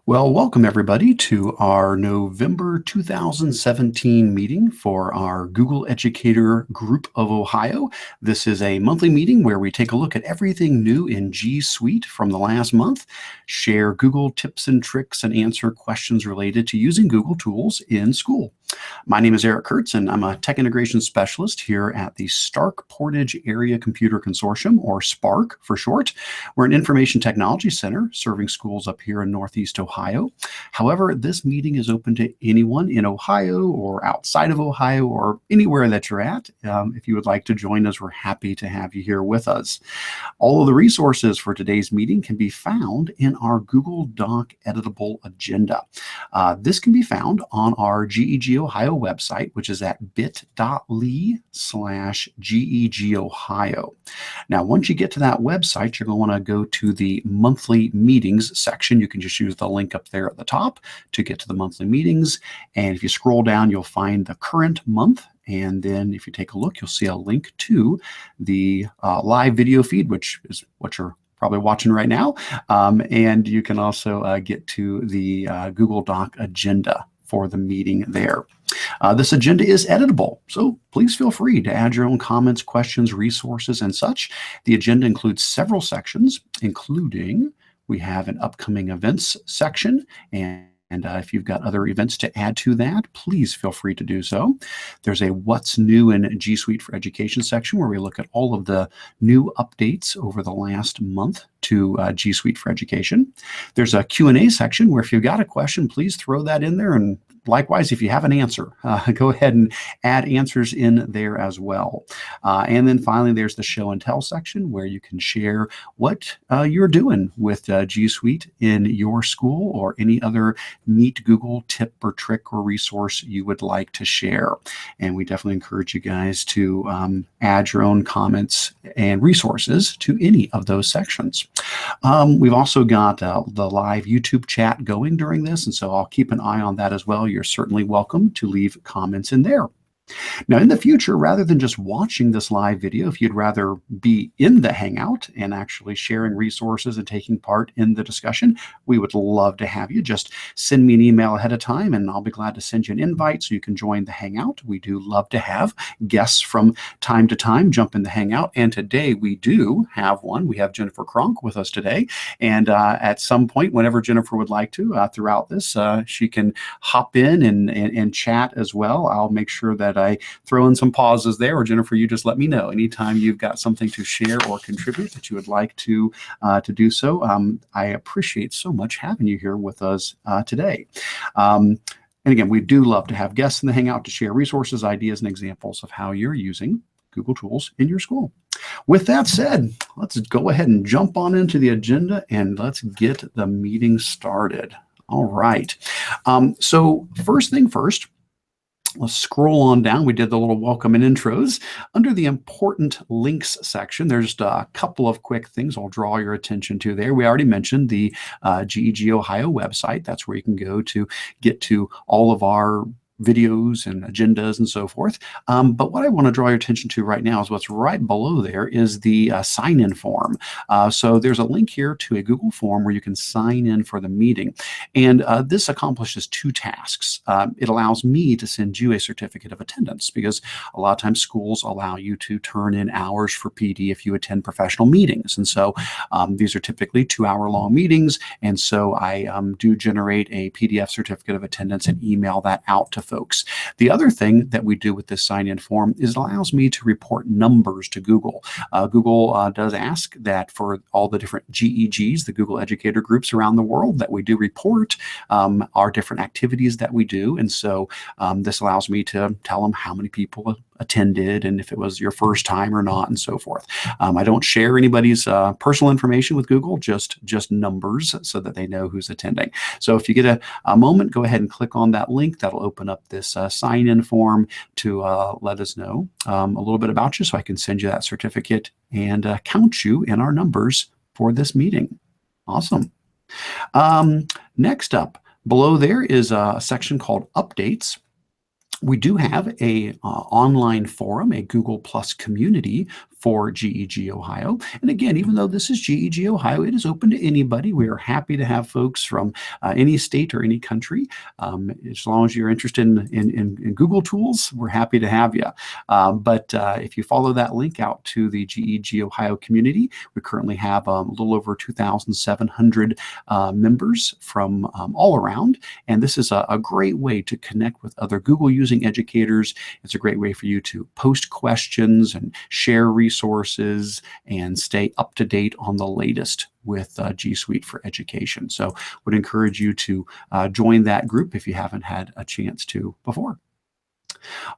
Well, welcome everybody to our November 2017 meeting for our Google Educator Group of Ohio. This is a monthly meeting where we take a look at everything new in G Suite from the last month, share Google tips and tricks, and answer questions related to using Google tools in school. My name is Eric Curts, and I'm a tech integration specialist here at the Stark Portage Area Computer Consortium, or SPARC for short. We're an information technology center serving schools up here in Northeast Ohio. However, this meeting is open to anyone in Ohio or outside of Ohio or anywhere that you're at. If you would like to join us, we're happy to have you here with us. All of the resources for today's meeting can be found in our Google Doc editable agenda. This can be found on our GEG Ohio website, which is at bit.ly/GEG Ohio. Now, once you get to that website, you're going to want to go to the monthly meetings section. You can just use the link up there at the top to get to the monthly meetings. And if you scroll down, you'll find the current month. And then if you take a look, you'll see a link to the live video feed, which is what you're probably watching right now. And you can also get to the Google Doc agenda for the meeting there. This agenda is editable, so please feel free to add your own comments, questions, resources, and such. The agenda includes several sections, including we have an upcoming events section, and if you've got other events to add to that, please feel free to do so. There's a What's New in G Suite for Education section where we look at all of the new updates over the last month to G Suite for Education. There's a Q&A section where if you've got a question, please throw that in there, and likewise, if you have an answer, go ahead and add answers in there as well. And then finally, there's the show and tell section where you can share what you're doing with G Suite in your school or any other neat Google tip or trick or resource you would like to share. And we definitely encourage you guys to add your own comments and resources to any of those sections. We've also got the live YouTube chat going during this, and so I'll keep an eye on that as well. You're certainly welcome to leave comments in there. Now, in the future, rather than just watching this live video, if you'd rather be in the Hangout and actually sharing resources and taking part in the discussion, we would love to have you. Just send me an email ahead of time, and I'll be glad to send you an invite so you can join the Hangout. We do love to have guests from time to time jump in the Hangout, and today we do have one. We have Jennifer Kronk with us today, and at some point, whenever Jennifer would like to, throughout this, she can hop in and chat as well. I'll make sure that I throw in some pauses there, or Jennifer, you just let me know anytime you've got something to share or contribute that you would like to do so. I appreciate so much having you here with us today. And again, we do love to have guests in the Hangout to share resources, ideas, and examples of how you're using Google tools in your school. With that said, let's go ahead and jump on into the agenda and let's get the meeting started. All right. So first thing first, let's scroll on down. We did the little welcome and intros. Under the important links section, there's just a couple of quick things I'll draw your attention to there. We already mentioned the GEG Ohio website. That's where you can go to get to all of our videos and agendas and so forth. But what I want to draw your attention to right now is what's right below there is the sign-in form. So there's a link here to a Google form where you can sign in for the meeting. And this accomplishes two tasks. It allows me to send you a certificate of attendance because a lot of times schools allow you to turn in hours for PD if you attend professional meetings. And so these are typically 2-hour-long meetings. And so I do generate a PDF certificate of attendance and email that out to folks. The other thing that we do with this sign-in form is it allows me to report numbers to Google. Google does ask that for all the different GEGs, the Google Educator groups around the world, that we do report our different activities that we do. And so this allows me to tell them how many people attended and if it was your first time or not and so forth. I don't share anybody's personal information with Google, just numbers so that they know who's attending. So if you get a moment, go ahead and click on that link. That'll open up this sign-in form to let us know a little bit about you so I can send you that certificate and count you in our numbers for this meeting. Awesome. Next up, below there is a section called Updates. We do have a online forum, a Google Plus community for GEG Ohio. And again, even though this is GEG Ohio, it is open to anybody. We are happy to have folks from any state or any country. As long as you're interested in Google tools, we're happy to have you. But if you follow that link out to the GEG Ohio community, we currently have a little over 2,700 members from all around. And this is a great way to connect with other Google using educators. It's a great way for you to post questions and share resources and stay up to date on the latest with G Suite for Education. So would encourage you to join that group if you haven't had a chance to before.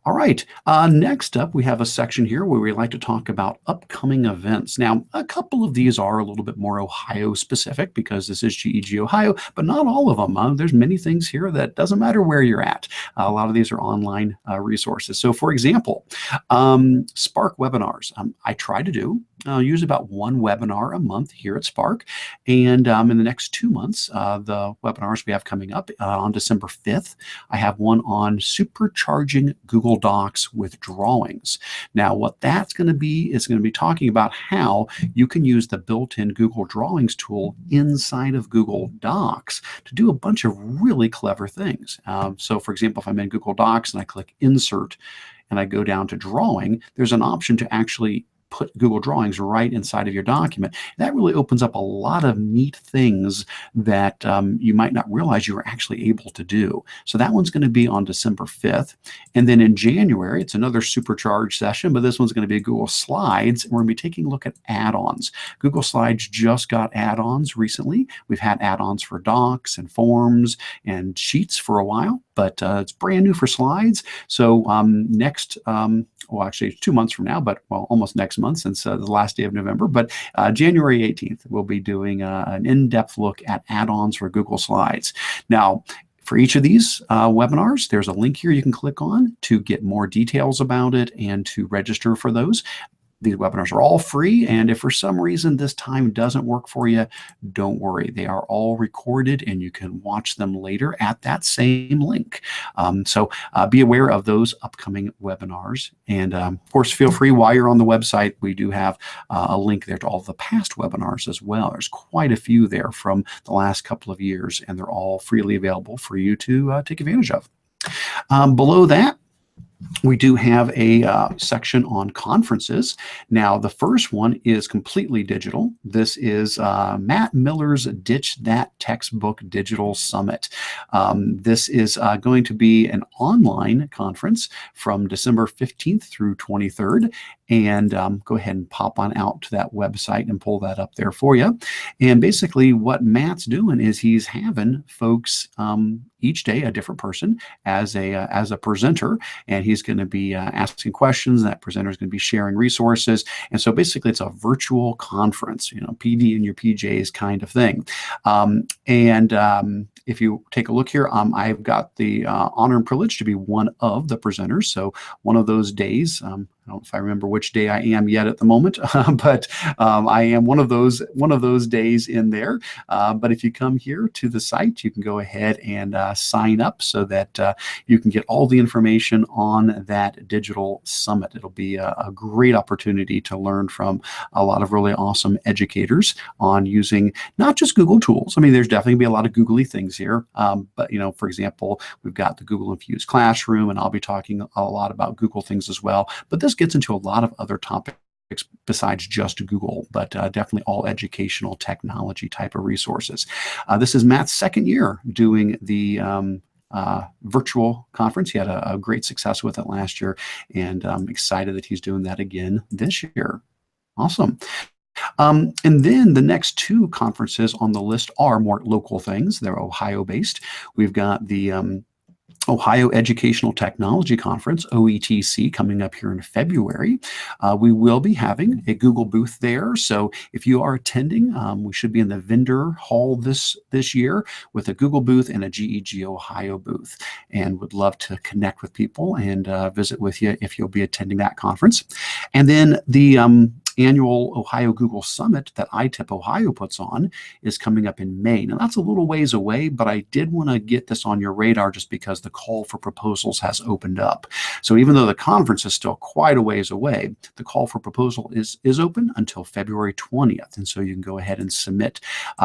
All right, next up, we have a section here where we like to talk about upcoming events. Now, a couple of these are a little bit more Ohio specific because this is GEG Ohio, but not all of them. There's many things here that doesn't matter where you're at. A lot of these are online resources. So for example, Spark webinars. I try to do usually about one webinar a month here at Spark. And in the next 2 months, the webinars we have coming up on December 5th, I have one on supercharging Google Docs with drawings. Now, what that's going to be is going to be talking about how you can use the built-in Google Drawings tool inside of Google Docs to do a bunch of really clever things. So for example, if I'm in Google Docs and I click Insert and I go down to Drawing, there's an option to actually put Google Drawings right inside of your document. That really opens up a lot of neat things that you might not realize you were actually able to do. So that one's going to be on December 5th. And then in January, it's another supercharged session, but this one's going to be Google Slides. We're going to be taking a look at add-ons. Google Slides just got add-ons recently. We've had add-ons for docs and forms and sheets for a while, but it's brand new for Slides. So well, actually, it's 2 months from now, but well, almost next month since the last day of November. But January 18th, we'll be doing an in-depth look at add-ons for Google Slides. Now, for each of these webinars, there's a link here you can click on to get more details about it and to register for those. These webinars are all free, and if for some reason this time doesn't work for you, don't worry. They are all recorded, and you can watch them later at that same link. So be aware of those upcoming webinars. And of course, feel free while you're on the website. We do have a link there to all the past webinars as well. There's quite a few there from the last couple of years, and they're all freely available for you to take advantage of. Below that, we do have a section on conferences. Now, the first one is completely digital. This is Matt Miller's Ditch That Textbook Digital Summit. This is going to be an online conference from December 15th through 23rd. And go ahead and pop on out to that website and pull that up there for you. And basically what Matt's doing is he's having folks each day, a different person as a presenter, and he's going to be asking questions. That presenter is going to be sharing resources. And so basically it's a virtual conference, PD in your PJs kind of thing. If you take a look here, I've got the honor and privilege to be one of the presenters. So one of those days, I don't know if I remember which day I am yet at the moment, but I am one of those days in there. But if you come here to the site, you can go ahead and sign up so that you can get all the information on that digital summit. It'll be a great opportunity to learn from a lot of really awesome educators on using not just Google tools. I mean, there's definitely going to be a lot of googly things here. But, for example, we've got the Google Infused Classroom, and I'll be talking a lot about Google things as well. But this gets into a lot of other topics besides just Google, but definitely all educational technology type of resources. This is Matt's second year doing the virtual conference. He had a great success with it last year, and I'm excited that he's doing that again this year. Awesome. And then the next two conferences on the list are more local things. They're Ohio-based. We've got the Ohio Educational Technology Conference, OETC, coming up here in February. We will be having a Google booth there. So if you are attending, we should be in the vendor hall this year with a Google booth and a GEG Ohio booth, and would love to connect with people and visit with you if you'll be attending that conference. And then the annual Ohio Google Summit that ITIP Ohio puts on is coming up in May. Now, that's a little ways away, but I did want to get this on your radar just because the call for proposals has opened up. So even though the conference is still quite a ways away, the call for proposal is open until February 20th. And so you can go ahead and submit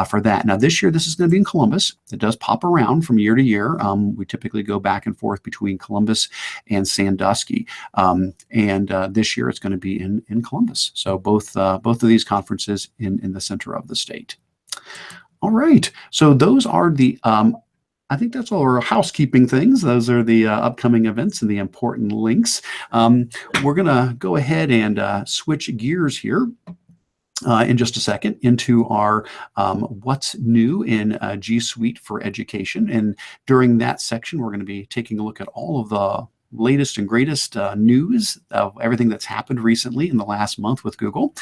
for that. Now, this year, this is going to be in Columbus. It does pop around from year to year. We typically go back and forth between Columbus and Sandusky. And this year, it's going to be in Columbus. So both of these conferences in the center of the state. All right. So those are the I think that's all our housekeeping things. Those are the upcoming events and the important links. We're going to go ahead and switch gears here in just a second into our what's new in G Suite for Education. And during that section, we're going to be taking a look at all of the latest and greatest news of everything that's happened recently in the last month with Google.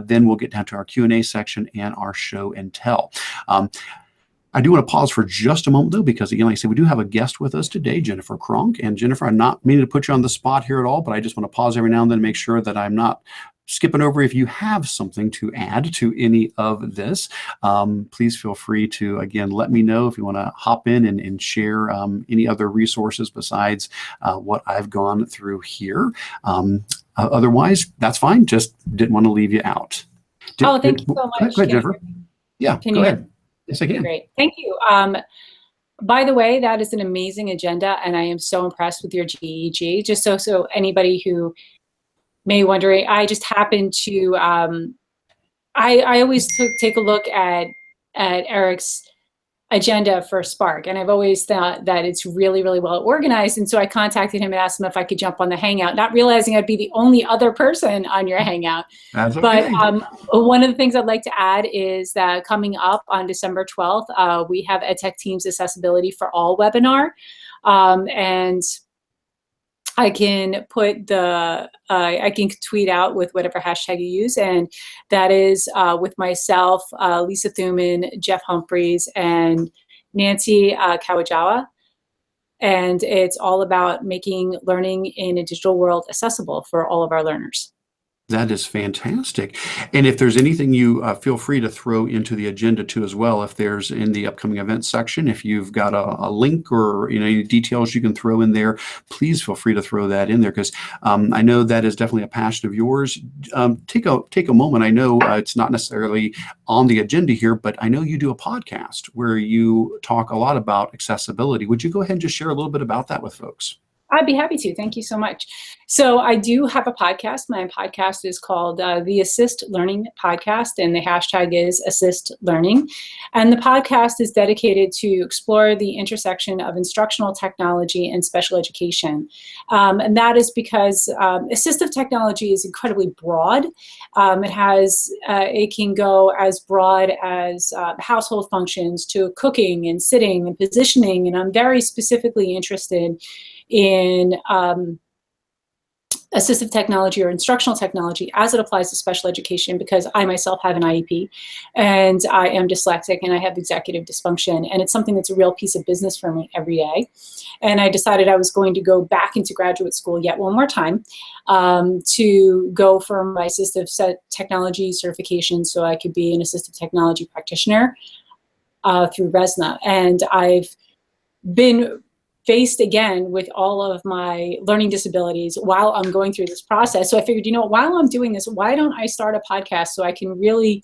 Then we'll get down to our Q&A section and our show and tell. I do want to pause for just a moment, though, because, again, like I said, we do have a guest with us today, Jennifer Kronk. And Jennifer, I'm not meaning to put you on the spot here at all, but I just want to pause every now and then to make sure that I'm not skipping over. If you have something to add to any of this, please feel free to, again, let me know if you want to hop in and share any other resources besides what I've gone through here. Otherwise, that's fine. Just didn't want to leave you out. Thank you so much. Go ahead, Jennifer. Yeah, go ahead. Yes, I can. Great. Thank you. By the way, that is an amazing agenda, and I am so impressed with your GEG. Just so anybody who may be wondering, I just happened to, I always take a look at Eric's agenda for Spark, and I've always thought that it's really, really well organized. And so I contacted him and asked him if I could jump on the Hangout, not realizing I'd be the only other person on your Hangout. That's okay. But one of the things I'd like to add is that coming up on December 12th, we have EdTech Teams Accessibility for All webinar. And I can put I can tweet out with whatever hashtag you use, and that is with myself, Lisa Thuman, Jeff Humphreys, and Nancy Kawajawa. And it's all about making learning in a digital world accessible for all of our learners. That is fantastic. And if there's anything you feel free to throw into the agenda too as well, if there's in the upcoming events section, if you've got a link or any details you can throw in there, please feel free to throw that in there, because I know that is definitely a passion of yours. Take a moment. I know it's not necessarily on the agenda here, but I know you do a podcast where you talk a lot about accessibility. Would you go ahead and just share a little bit about that with folks? I'd be happy to. Thank you so much. So I do have a podcast. My podcast is called the Assist Learning Podcast, and the hashtag is Assist Learning. And the podcast is dedicated to explore the intersection of instructional technology and special education. And that is because assistive technology is incredibly broad. It can go as broad as household functions to cooking and sitting and positioning. And I'm very specifically interested in assistive technology or instructional technology as it applies to special education, because I myself have an IEP and I am dyslexic and I have executive dysfunction, and it's something that's a real piece of business for me every day. And I decided I was going to go back into graduate school yet one more time to go for my assistive technology certification so I could be an assistive technology practitioner through RESNA. And I've been faced again with all of my learning disabilities while I'm going through this process. So I figured, while I'm doing this, why don't I start a podcast so I can really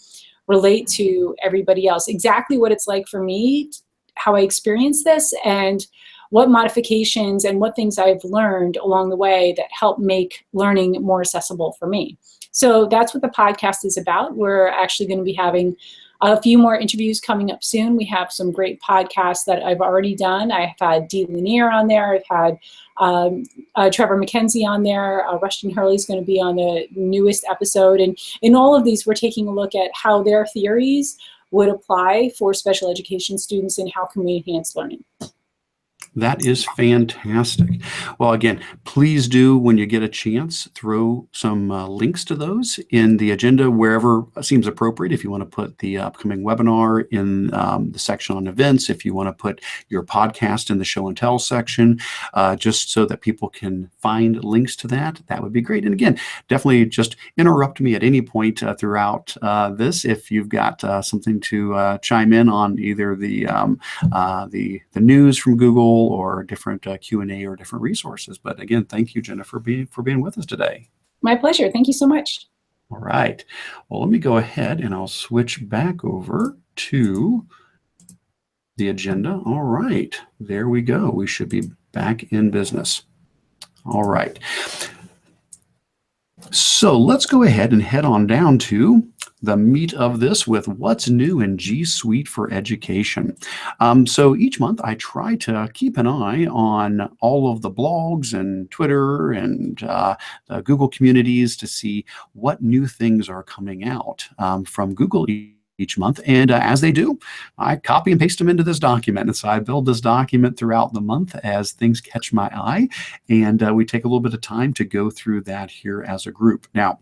relate to everybody else, exactly what it's like for me, how I experience this, and what modifications and what things I've learned along the way that help make learning more accessible for me. So that's what the podcast is about. We're actually going to be having a few more interviews coming up soon. We have some great podcasts that I've already done. I've had Dee Lanier on there. I've had Trevor McKenzie on there. Rushton Hurley's going to be on the newest episode. And in all of these, we're taking a look at how their theories would apply for special education students and how can we enhance learning. That is fantastic. Well, again, please do, when you get a chance, throw some links to those in the agenda wherever seems appropriate. If you want to put the upcoming webinar in the section on events, if you want to put your podcast in the show and tell section, just so that people can find links to that, that would be great. And again, definitely just interrupt me at any point throughout this if you've got something to chime in on either the news from Google or different Q&A or different resources. But again, thank you, Jennifer, for being with us today. My pleasure. Thank you so much. All right. Well, let me go ahead and I'll switch back over to the agenda. All right. There we go. We should be back in business. All right. So let's go ahead and head on down to the meat of this with what's new in G Suite for Education. So each month I try to keep an eye on all of the blogs and Twitter and the Google communities to see what new things are coming out from Google each month. And as they do, I copy and paste them into this document. And so I build this document throughout the month as things catch my eye. And we take a little bit of time to go through that here as a group. Now,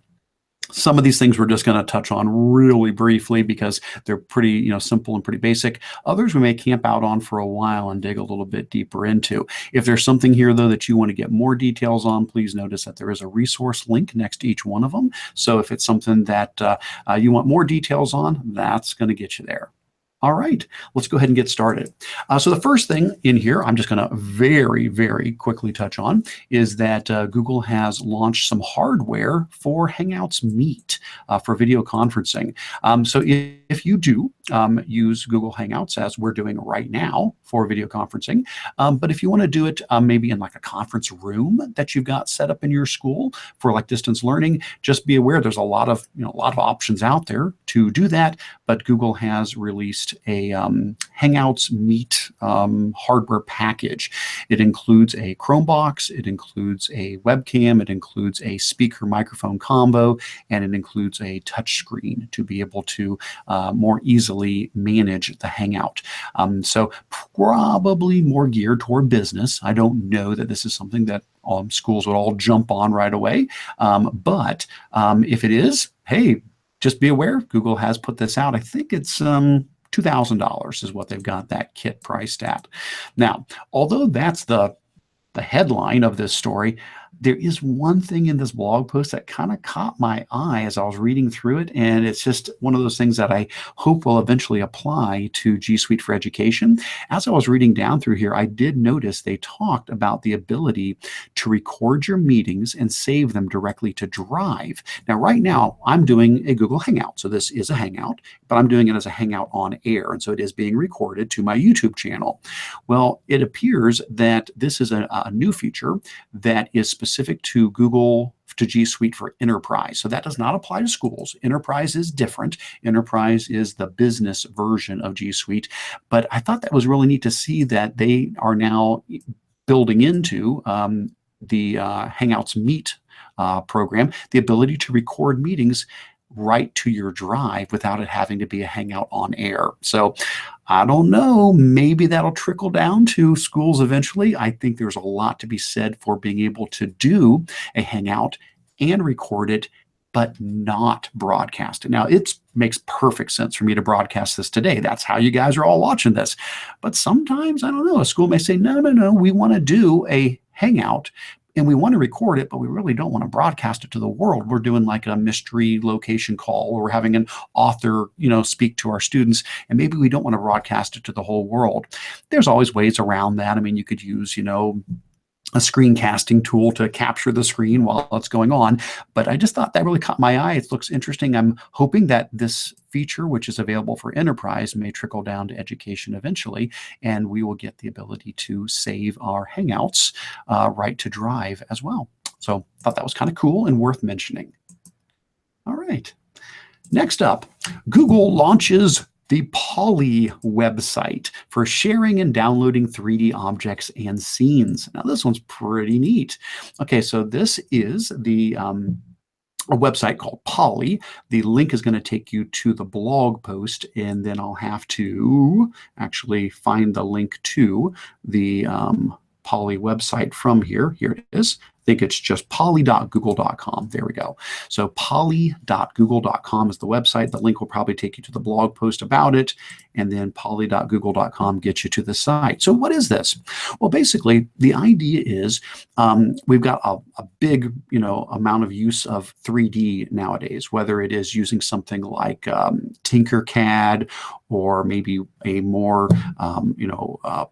some of these things we're just going to touch on really briefly because they're pretty, simple and pretty basic. Others we may camp out on for a while and dig a little bit deeper into. If there's something here, though, that you want to get more details on, please notice that there is a resource link next to each one of them. So if it's something that you want more details on, that's going to get you there. All right, let's go ahead and get started. So the first thing in here, I'm just going to very, very quickly touch on, is that Google has launched some hardware for Hangouts Meet for video conferencing. So if you do use Google Hangouts, as we're doing right now for video conferencing, but if you want to do it maybe in like a conference room that you've got set up in your school for like distance learning, just be aware there's a lot of options out there to do that. But Google has released a Hangouts Meet hardware package. It includes a Chromebox, it includes a webcam, it includes a speaker microphone combo, and it includes a touch screen to be able to more easily manage the Hangout. So probably more geared toward business. I don't know that this is something that schools would all jump on right away. But if it is, hey, just be aware, Google has put this out. I think it's $2,000 is what they've got that kit priced at. Now, although that's the headline of this story, there is one thing in this blog post that kind of caught my eye as I was reading through it, and it's just one of those things that I hope will eventually apply to G Suite for Education. As I was reading down through here, I did notice they talked about the ability to record your meetings and save them directly to Drive. Now, right now, I'm doing a Google Hangout, so this is a Hangout, but I'm doing it as a Hangout on air, and so it is being recorded to my YouTube channel. Well, it appears that this is a new feature that is specific to Google, to G Suite for Enterprise. So that does not apply to schools. Enterprise is different. Enterprise is the business version of G Suite. But I thought that was really neat to see that they are now building into the Hangouts Meet program, the ability to record meetings right to your Drive without it having to be a Hangout on air. So I don't know, maybe that'll trickle down to schools eventually. I think there's a lot to be said for being able to do a Hangout and record it, but not broadcast it. Now, it makes perfect sense for me to broadcast this today. That's how you guys are all watching this. But sometimes, I don't know, a school may say, no, we want to do a Hangout, and we want to record it, but we really don't want to broadcast it to the world. We're doing like a mystery location call, or we're having an author, speak to our students, and maybe we don't want to broadcast it to the whole world. There's always ways around that. I mean, you could use, a screencasting tool to capture the screen while it's going on. But I just thought that really caught my eye. It looks interesting. I'm hoping that this feature, which is available for Enterprise, may trickle down to education eventually, and we will get the ability to save our Hangouts right to Drive as well. So I thought that was kind of cool and worth mentioning. All right. Next up, Google launches the Poly website for sharing and downloading 3D objects and scenes. Now, this one's pretty neat. Okay, so this is the a website called Poly. The link is going to take you to the blog post, and then I'll have to actually find the link to the Poly website from here. Here it is. I think it's just poly.google.com. There we go. So poly.google.com is the website. The link will probably take you to the blog post about it, and then poly.google.com gets you to the site. So what is this? Well, basically, the idea is we've got a big, amount of use of 3D nowadays, whether it is using something like Tinkercad or maybe a more,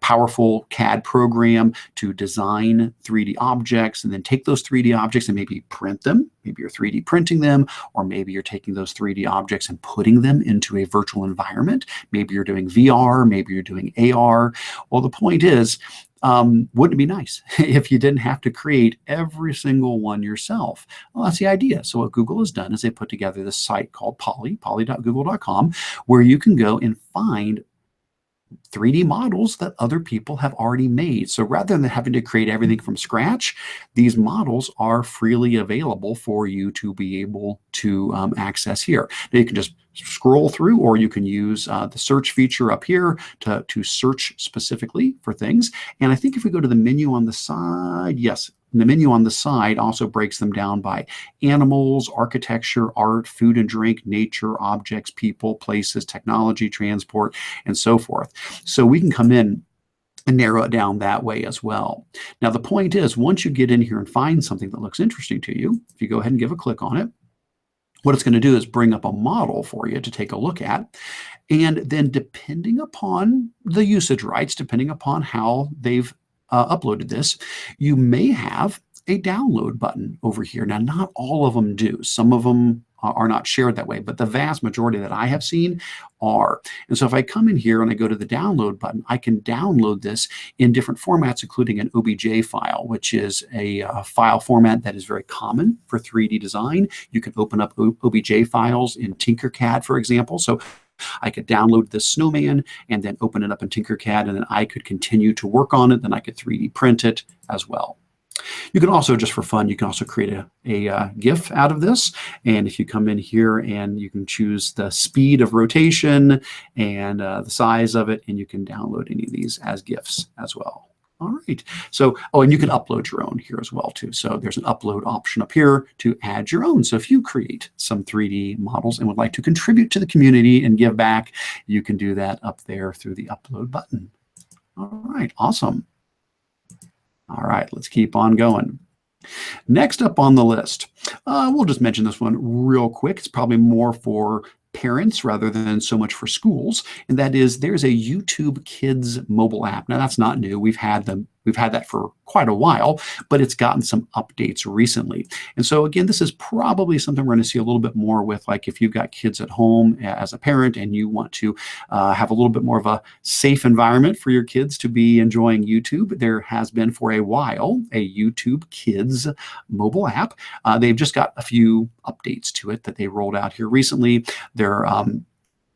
powerful CAD program to design 3D objects, and then take those 3D objects and maybe print them. Maybe you're 3D printing them, or maybe you're taking those 3D objects and putting them into a virtual environment. Maybe you're doing VR, maybe you're doing AR. Well, the point is, wouldn't it be nice if you didn't have to create every single one yourself? Well, that's the idea. So what Google has done is they put together this site called poly.google.com, where you can go and find 3D models that other people have already made. So rather than having to create everything from scratch, these models are freely available for you to be able to access here. Now you can just scroll through, or you can use the search feature up here to search specifically for things. And I think if we go to the menu on the side, yes, the menu on the side also breaks them down by animals, architecture, art, food and drink, nature, objects, people, places, technology, transport, and so forth. So we can come in and narrow it down that way as well. Now, the point is, once you get in here and find something that looks interesting to you, if you go ahead and give a click on it, what it's going to do is bring up a model for you to take a look at. And then depending upon the usage rights, depending upon how they've uploaded this, you may have a download button over here. Now, not all of them do. Some of them are not shared that way, but the vast majority that I have seen are. And so if I come in here and I go to the download button, I can download this in different formats, including an OBJ file, which is a file format that is very common for 3D design. You can open up OBJ files in Tinkercad, for example. So I could download this Snowman and then open it up in Tinkercad, and then I could continue to work on it. Then I could 3D print it as well. You can also, just for fun, you can also create a GIF out of this. And if you come in here and you can choose the speed of rotation and the size of it, and you can download any of these as GIFs as well. All right. So, and you can upload your own here as well, too. So there's an upload option up here to add your own. So if you create some 3D models and would like to contribute to the community and give back, you can do that up there through the upload button. All right. Awesome. All right. Let's keep on going. Next up on the list, we'll just mention this one real quick. It's probably more for parents rather than so much for schools, and that is there's a YouTube Kids mobile app. Now that's not new. We've had that for quite a while, but it's gotten some updates recently. And so again, this is probably something we're going to see a little bit more with, like if you've got kids at home as a parent and you want to have a little bit more of a safe environment for your kids to be enjoying YouTube. There has been for a while a YouTube Kids mobile app. They've just got a few updates to it that they rolled out here recently. They're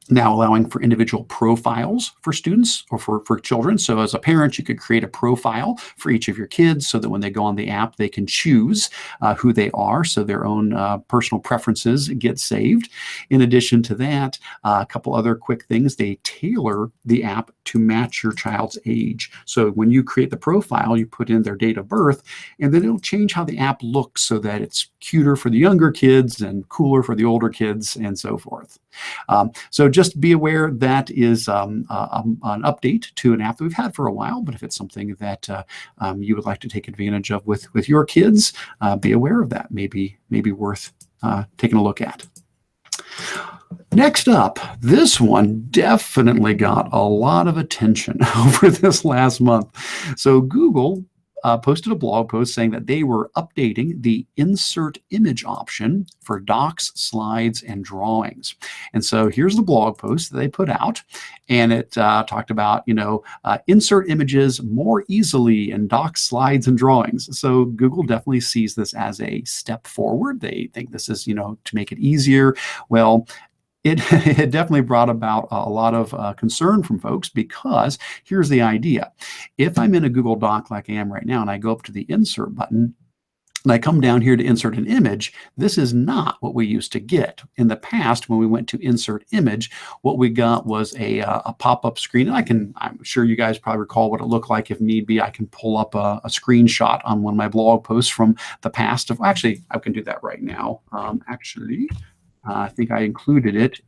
now allowing for individual profiles for students or for children. So as a parent, you could create a profile for each of your kids so that when they go on the app, they can choose who they are, so their own personal preferences get saved. In addition to that, a couple other quick things. They tailor the app to match your child's age. So when you create the profile, you put in their date of birth, and then it'll change how the app looks so that it's cuter for the younger kids and cooler for the older kids and so forth. So just be aware that is an update to an app that we've had for a while, but if it's something that you would like to take advantage of with your kids, be aware of that. Maybe worth taking a look at. Next up, this one definitely got a lot of attention over this last month. So Google posted a blog post saying that they were updating the insert image option for docs, slides, and drawings. And so here's the blog post that they put out, and it talked about, insert images more easily in docs, slides, and drawings. So Google definitely sees this as a step forward. They think this is, to make it easier. Well, it definitely brought about a lot of concern from folks, because here's the idea. If I'm in a Google Doc like I am right now and I go up to the insert button, When I come down here to insert an image, this is not what we used to get. In the past, when we went to insert image, what we got was a pop-up screen. And I'm sure you guys probably recall what it looked like. If need be, I can pull up a screenshot on one of my blog posts from the past. Actually, I can do that right now. I think I included it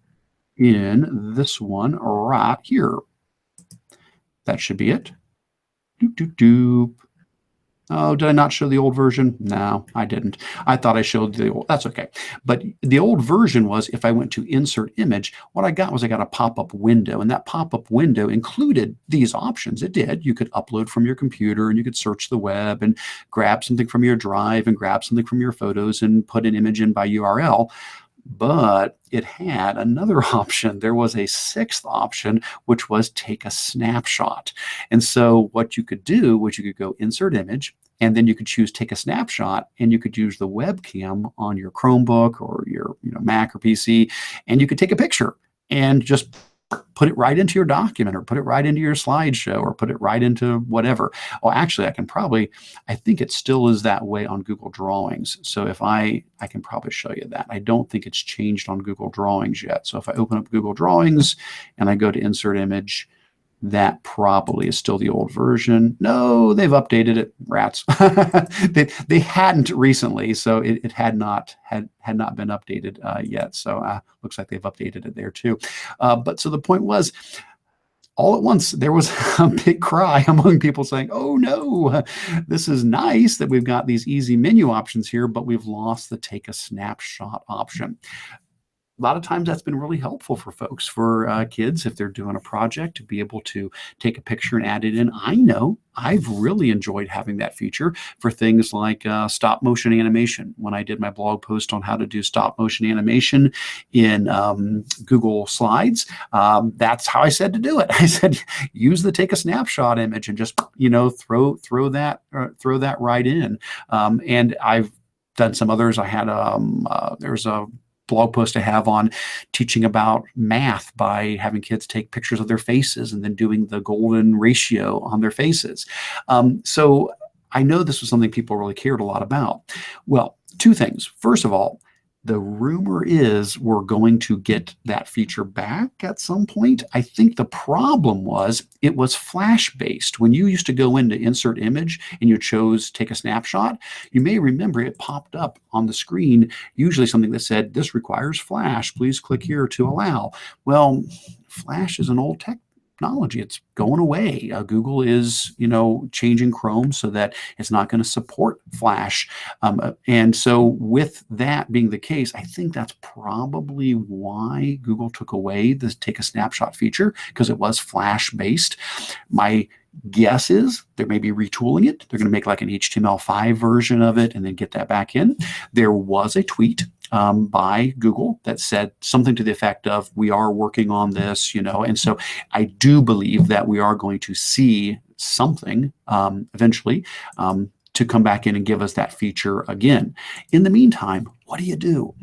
in this one right here. That should be it. Doop, doop, doop. Oh, did I not show the old version? No, I didn't. I thought I showed the old. That's okay. But the old version was, if I went to insert image, what I got was I got a pop-up window, and that pop-up window included these options. It did. You could upload from your computer, and you could search the web and grab something from your drive and grab something from your photos and put an image in by URL. But it had another option. There was a sixth option, which was take a snapshot. And so what you could do was you could go insert image, and then you could choose take a snapshot, and you could use the webcam on your Chromebook or your Mac or PC, and you could take a picture and just put it right into your document, or put it right into your slideshow, or put it right into whatever. Well, actually, I think it still is that way on Google Drawings. So if I can probably show you that. I don't think it's changed on Google Drawings yet. So if I open up Google Drawings and I go to insert image, that probably is still the old version. No, they've updated it. Rats. they hadn't recently, so it had not been updated yet. So looks like they've updated it there too. But so the point was, all at once, there was a big cry among people saying, oh no, this is nice that we've got these easy menu options here, but we've lost the take a snapshot option. A lot of times that's been really helpful for folks, for kids, if they're doing a project, to be able to take a picture and add it in. I know I've really enjoyed having that feature for things like stop motion animation. When I did my blog post on how to do stop motion animation in Google Slides, that's how I said to do it. I said, use the take a snapshot image and just throw that right in. And I've done some others. I had there's a blog post I have on teaching about math by having kids take pictures of their faces and then doing the golden ratio on their faces. So I know this was something people really cared a lot about. Well, two things. First of all, the rumor is we're going to get that feature back at some point. I think the problem was it was Flash-based. When you used to go into insert image and you chose take a snapshot, you may remember it popped up on the screen, usually something that said, this requires Flash. Please click here to allow. Well, Flash is an old technology. It's going away. Google is, changing Chrome so that it's not going to support Flash. And so with that being the case, I think that's probably why Google took away the take a snapshot feature, because it was Flash based. My guess is they may be retooling it. They're going to make like an HTML5 version of it and then get that back in. There was a tweet by Google that said something to the effect of, we are working on this, and so I do believe that we are going to see something eventually to come back in and give us that feature again. In the meantime, what do you do?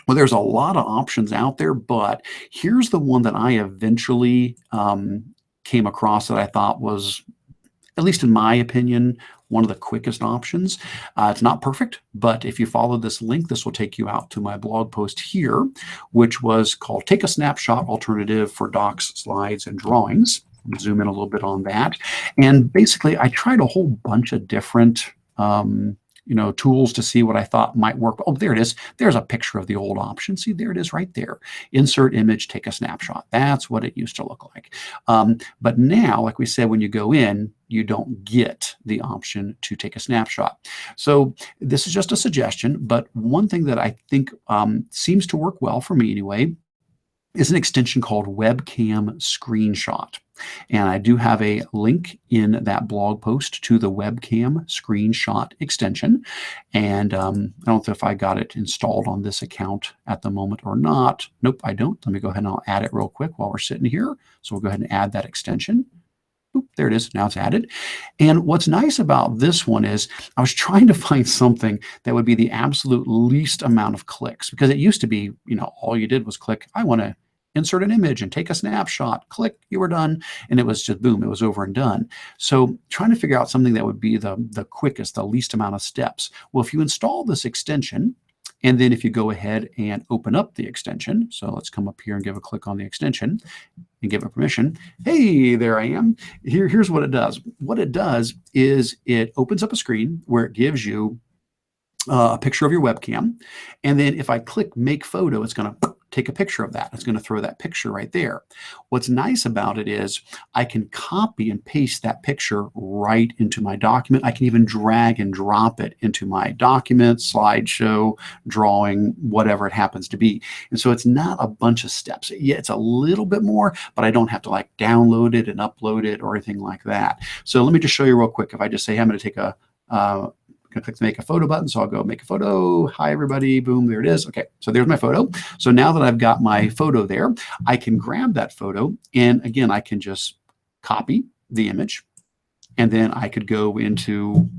Well, there's a lot of options out there, but here's the one that I eventually came across that I thought was, at least in my opinion, one of the quickest options. It's not perfect, but if you follow this link, this will take you out to my blog post here, which was called Take a Snapshot Alternative for Docs, Slides, and Drawings. Zoom in a little bit on that. And basically, I tried a whole bunch of different tools to see what I thought might work. Oh, there it is. There's a picture of the old option. See, there it is right there. Insert image, take a snapshot. That's what it used to look like. But now, like we said, when you go in, you don't get the option to take a snapshot. So this is just a suggestion, but one thing that I think seems to work well for me anyway is an extension called Webcam Screenshot. And I do have a link in that blog post to the Webcam Screenshot extension. And I don't know if I got it installed on this account at the moment or not. Nope, I don't. Let me go ahead and I'll add it real quick while we're sitting here. So we'll go ahead and add that extension. Oop, there it is. Now it's added. And what's nice about this one is I was trying to find something that would be the absolute least amount of clicks, because it used to be, all you did was click, I want to insert an image and take a snapshot, click, you were done. And it was just boom, it was over and done. So trying to figure out something that would be the quickest, the least amount of steps. Well, if you install this extension, and then if you go ahead and open up the extension, so let's come up here and give a click on the extension and give it permission. Hey, there I am. Here's what it does. What it does is it opens up a screen where it gives you a picture of your webcam. And then if I click make photo, it's going to take a picture of that. It's going to throw that picture right there. What's nice about it is I can copy and paste that picture right into my document. I can even drag and drop it into my document, slideshow, drawing, whatever it happens to be. And so it's not a bunch of steps. Yeah, it's a little bit more, but I don't have to like download it and upload it or anything like that. So let me just show you real quick. If I just say, I'm going to take a click the make a photo button. So I'll go make a photo. Hi, everybody. Boom, there it is. Okay, so there's my photo. So now that I've got my photo there, I can grab that photo. And again, I can just copy the image. And then I could go into,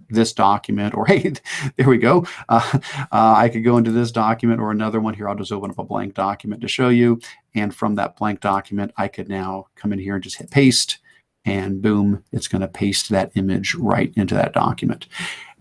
this document, or hey, there we go. I could go into this document or another one here. I'll just open up a blank document to show you. And from that blank document, I could now come in here and just hit paste. And boom, it's going to paste that image right into that document.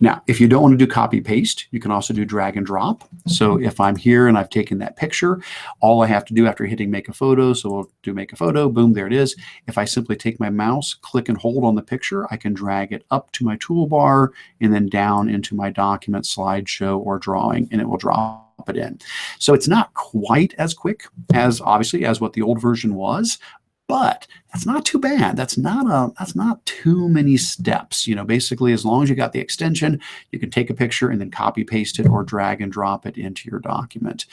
Now, if you don't want to do copy paste, you can also do drag and drop. So if I'm here and I've taken that picture, all I have to do after hitting make a photo, so we'll do make a photo, boom, there it is. If I simply take my mouse, click and hold on the picture, I can drag it up to my toolbar and then down into my document, slideshow, or drawing, and it will drop it in. So it's not quite as quick as obviously as what the old version was, but that's not too bad. That's not too many steps. Basically, as long as you got the extension, you can take a picture and then copy paste it or drag and drop it into your document.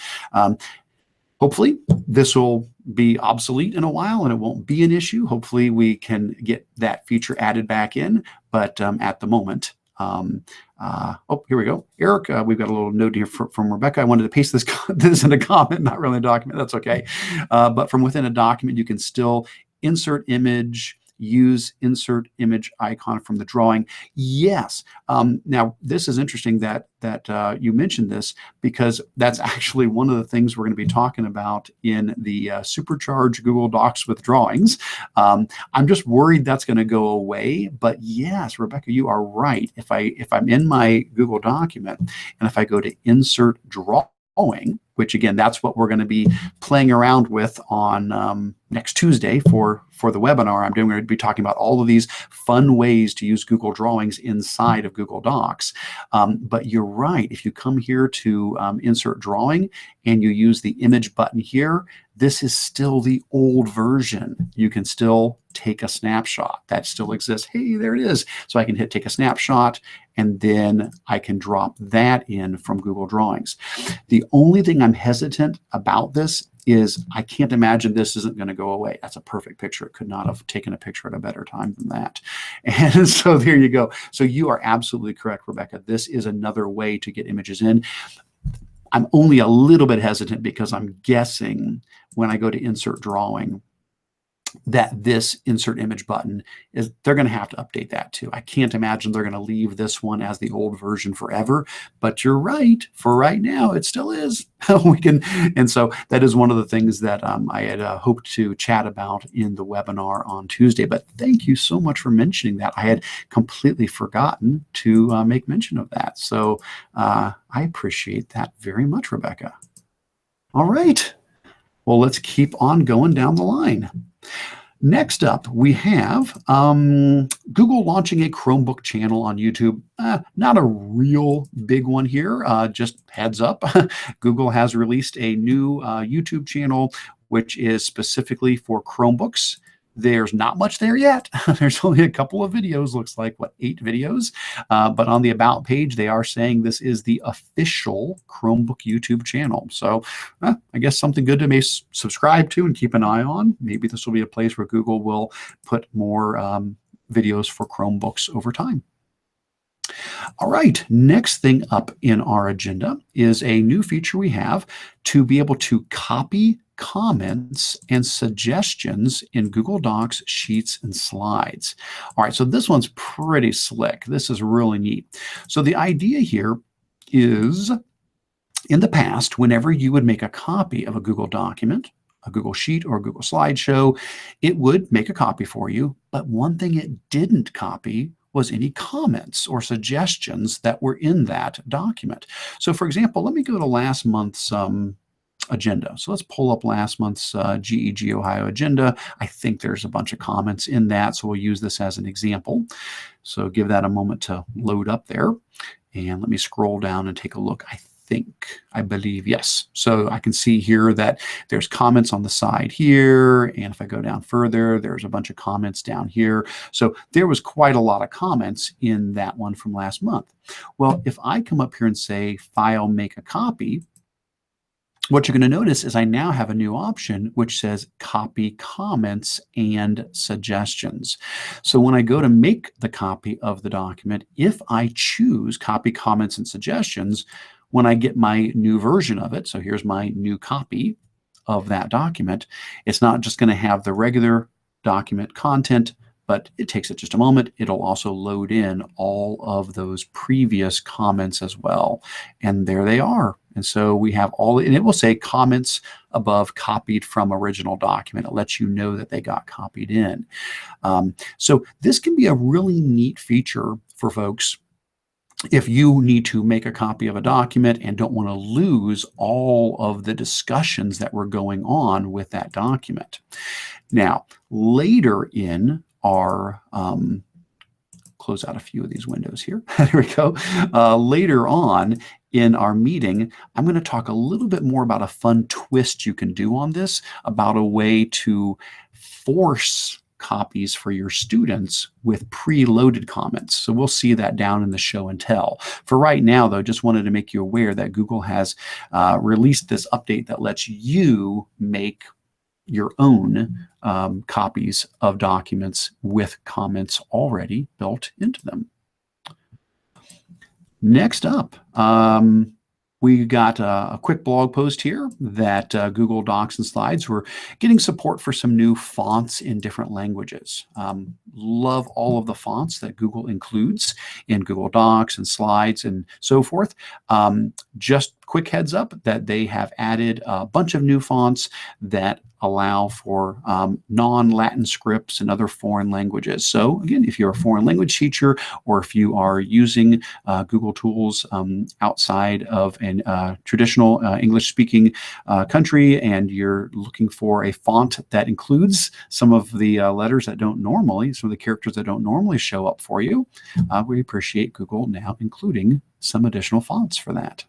Hopefully, this will be obsolete in a while and it won't be an issue. Hopefully, we can get that feature added back in. But at the moment, oh, here we go. Eric, we've got a little note here from Rebecca. I wanted to paste this in a comment, not really a document. That's okay. But from within a document, you can still insert image, use insert image icon from the drawing. Yes. Now, this is interesting that you mentioned this, because that's actually one of the things we're going to be talking about in the Supercharged Google Docs with Drawings. I'm just worried that's going to go away. But yes, Rebecca, you are right. If I'm in my Google document and if I go to insert drawing, which again, that's what we're going to be playing around with on next Tuesday for the webinar. I'm going to be talking about all of these fun ways to use Google Drawings inside of Google Docs. But you're right. If you come here to insert drawing and you use the image button here, this is still the old version. You can still take a snapshot. That still exists. Hey, there it is. So I can hit take a snapshot, and then I can drop that in from Google Drawings. The only thing I'm hesitant about this is I can't imagine this isn't going to go away. That's a perfect picture. It could not have taken a picture at a better time than that. And so there you go. So you are absolutely correct, Rebecca. This is another way to get images in. I'm only a little bit hesitant because I'm guessing when I go to insert drawing that this insert image button is, they're going to have to update that too. I can't imagine they're going to leave this one as the old version forever, but you're right. For right now, it still is. And so that is one of the things that I had hoped to chat about in the webinar on Tuesday, but thank you so much for mentioning that. I had completely forgotten to make mention of that. So I appreciate that very much, Rebecca. All right. Well, let's keep on going down the line. Next up, we have Google launching a Chromebook channel on YouTube. Not a real big one here, just heads up. Google has released a new YouTube channel, which is specifically for Chromebooks. There's not much there yet. There's only a couple of videos, looks like, 8 videos. But on the About page, they are saying this is the official Chromebook YouTube channel. So I guess something good to subscribe to and keep an eye on. Maybe this will be a place where Google will put more videos for Chromebooks over time. All right, next thing up in our agenda is a new feature we have to be able to copy comments and suggestions in Google Docs, Sheets, and Slides. All right, so this one's pretty slick. This is really neat. So the idea here is, in the past, whenever you would make a copy of a Google document a Google Sheet or a Google slideshow, it would make a copy for you. But one thing it didn't copy was any comments or suggestions that were in that document. So for example, let me go to last month's agenda. So let's pull up last month's GEG Ohio agenda. I think there's a bunch of comments in that, so we'll use this as an example. So give that a moment to load up there. And let me scroll down and take a look. I believe, yes. So I can see here that there's comments on the side here. And if I go down further, there's a bunch of comments down here. So there was quite a lot of comments in that one from last month. Well, if I come up here and say file, make a copy, what you're going to notice is I now have a new option which says copy comments and suggestions. So when I go to make the copy of the document, if I choose copy comments and suggestions, when I get my new version of it, so here's my new copy of that document, it's not just going to have the regular document content, but it takes it just a moment. It'll also load in all of those previous comments as well. And there they are. And so we have all, and it will say comments above copied from original document. It lets you know that they got copied in. So this can be a really neat feature for folks if you need to make a copy of a document and don't want to lose all of the discussions that were going on with that document. Now, later in our close out a few of these windows here. There we go. Later on in our meeting, I'm going to talk a little bit more about a fun twist you can do on this, about a way to force copies for your students with preloaded comments. So we'll see that down in the show and tell. For right now, though, just wanted to make you aware that Google has released this update that lets you make your own copies of documents with comments already built into them. Next up, we got a quick blog post here that Google Docs and Slides. We're getting support for some new fonts in different languages. Love all of the fonts that Google includes in Google Docs and Slides and so forth. Just quick heads up that they have added a bunch of new fonts that allow for non-Latin scripts and other foreign languages. So again, if you're a foreign language teacher or if you are using Google tools outside of a traditional English-speaking country and you're looking for a font that includes some of the letters that don't normally, some of the characters that don't normally show up for you, we appreciate Google now including some additional fonts for that.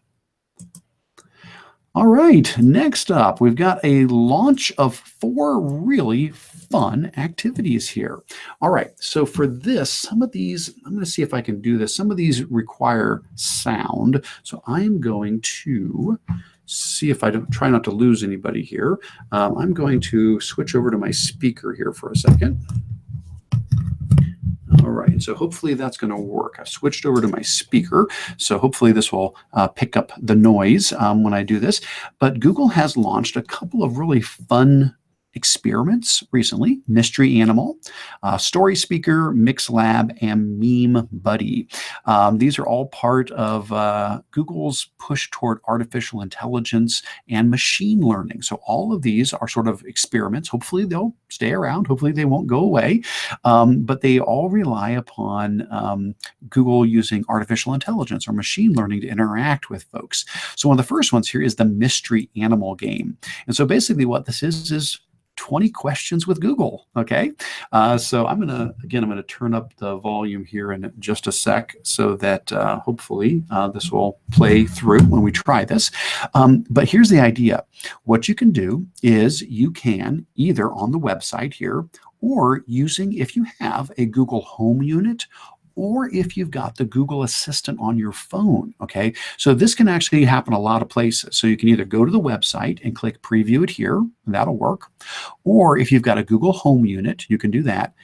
All right, next up, we've got a launch of 4 really fun activities here. All right, so for this, some of these, I'm going to see if I can do this. Some of these require sound, so I'm going to see if I don't try not to lose anybody here. I'm going to switch over to my speaker here for a second. All right, so hopefully that's going to work. I switched over to my speaker, so hopefully this will pick up the noise when I do this. But Google has launched a couple of really fun experiments recently: Mystery Animal, Story Speaker, MixLab, and Meme Buddy. These are all part of Google's push toward artificial intelligence and machine learning. So all of these are sort of experiments. Hopefully they'll stay around. Hopefully they won't go away. But they all rely upon Google using artificial intelligence or machine learning to interact with folks. So one of the first ones here is the Mystery Animal game. And so basically what this is 20 questions with Google. Okay. So I'm going to turn up the volume here in just a sec so that hopefully this will play through when we try this. But here's the idea. What you can do is you can either on the website here or using, if you have a Google Home unit, or if you've got the Google Assistant on your phone, okay? So this can actually happen a lot of places. So you can either go to the website and click preview it here, and that'll work. Or if you've got a Google Home unit, you can do that.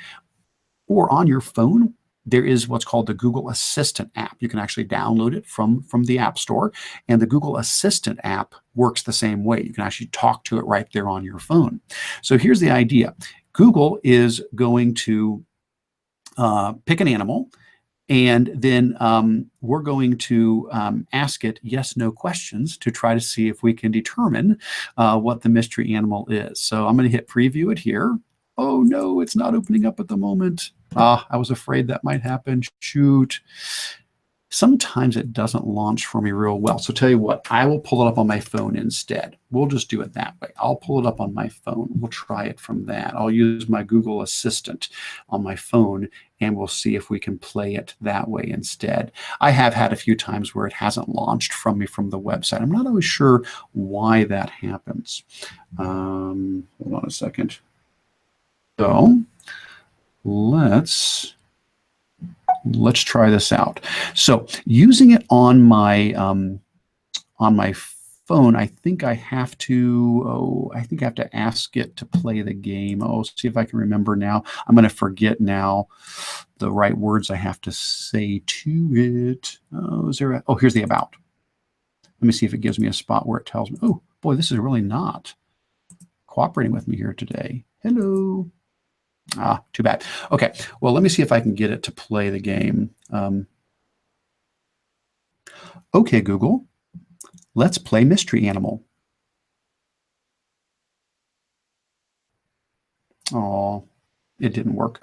Or on your phone, there is what's called the Google Assistant app. You can actually download it from the App Store, and the Google Assistant app works the same way. You can actually talk to it right there on your phone. So here's the idea. Google is going to pick an animal, And then we're going to ask it yes, no questions to try to see if we can determine what the mystery animal is. So I'm going to hit preview it here. Oh no, it's not opening up at the moment. I was afraid that might happen. Shoot. Sometimes it doesn't launch for me real well. So tell you what, I will pull it up on my phone instead. We'll just do it that way. I'll pull it up on my phone. We'll try it from that. I'll use my Google Assistant on my phone, and we'll see if we can play it that way instead. I have had a few times where it hasn't launched from me from the website. I'm not always sure why that happens. Hold on a second. So let's try this out. So using it on my phone, I think I have to. I think I have to ask it to play the game. Oh, see if I can remember now. I'm going to forget now the right words I have to say to it. Oh, is there? Oh, here's the about. Let me see if it gives me a spot where it tells me. Oh boy, this is really not cooperating with me here today. Hello. Too bad. Okay, well, let me see if I can get it to play the game. Okay, Google, let's play Mystery Animal. Oh, it didn't work.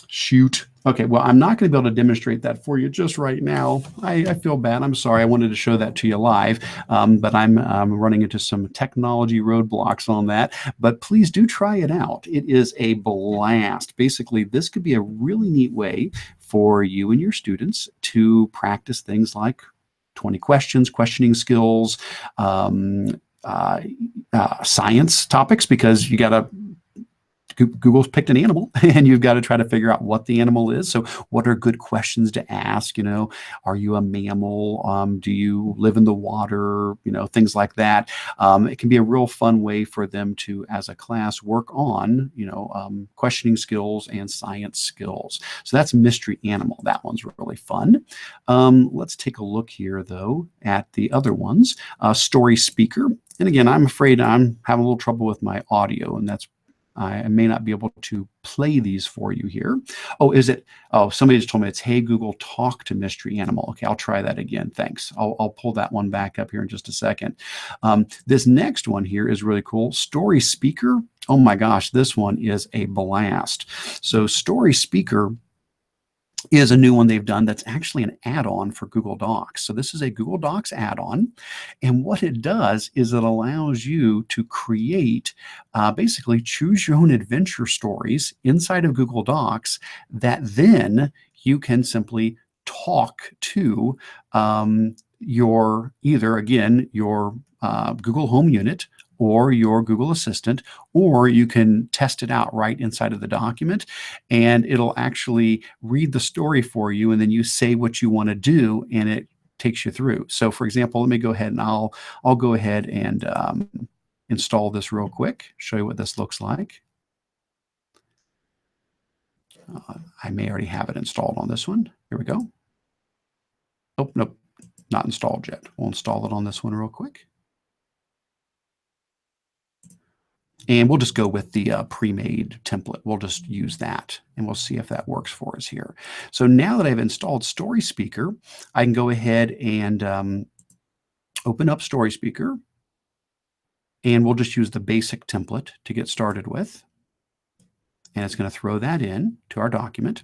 Shoot. Okay, well, I'm not going to be able to demonstrate that for you just right now. I feel bad. I'm sorry. I wanted to show that to you live, but I'm running into some technology roadblocks on that. But please do try it out. It is a blast. Basically, this could be a really neat way for you and your students to practice things like 20 questions, questioning skills, science topics, because you got to Google's picked an animal and you've got to try to figure out what the animal is. So what are good questions to ask? You know, are you a mammal? Do you live in the water? You know, things like that. It can be a real fun way for them to, as a class, work on, you know, questioning skills and science skills. So that's Mystery Animal. That one's really fun. Let's take a look here, though, at the other ones. Story Speaker. And again, I'm afraid I'm having a little trouble with my audio, and that's I may not be able to play these for you here. Oh, is it? Oh, somebody just told me it's, hey, Google, talk to Mystery Animal. Okay, I'll try that again. Thanks. I'll pull that one back up here in just a second. This next one here is really cool. Story Speaker. Oh my gosh, this one is a blast. So Story Speaker is a new one they've done that's actually an add-on for Google Docs. So this is a Google Docs add-on. And what it does is it allows you to create, basically choose your own adventure stories inside of Google Docs that then you can simply talk to your, either, again, your Google Home unit or your Google Assistant, or you can test it out right inside of the document, and it'll actually read the story for you, and then you say what you want to do, and it takes you through. So for example, let me go ahead and I'll go ahead and install this real quick, show you what this looks like. I may already have it installed on this one. Here we go. Oh, nope, not installed yet. We'll install it on this one real quick. And we'll just go with the pre-made template. We'll just use that, and we'll see if that works for us here. So now that I've installed Story Speaker, I can go ahead and open up Story Speaker, and we'll just use the basic template to get started with. And it's going to throw that in to our document.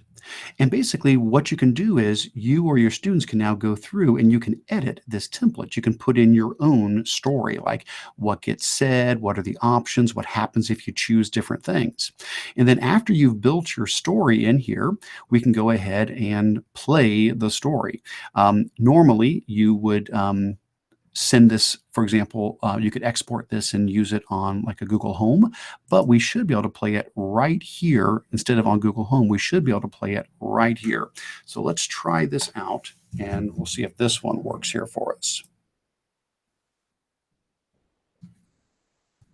And basically what you can do is you or your students can now go through and you can edit this template. You can put in your own story, like what gets said, what are the options, what happens if you choose different things. And then after you've built your story in here, we can go ahead and play the story. Normally you would send this, for example, you could export this and use it on like a Google Home, but we should be able to play it right here. Instead of on Google Home, we should be able to play it right here. So let's try this out, and we'll see if this one works here for us.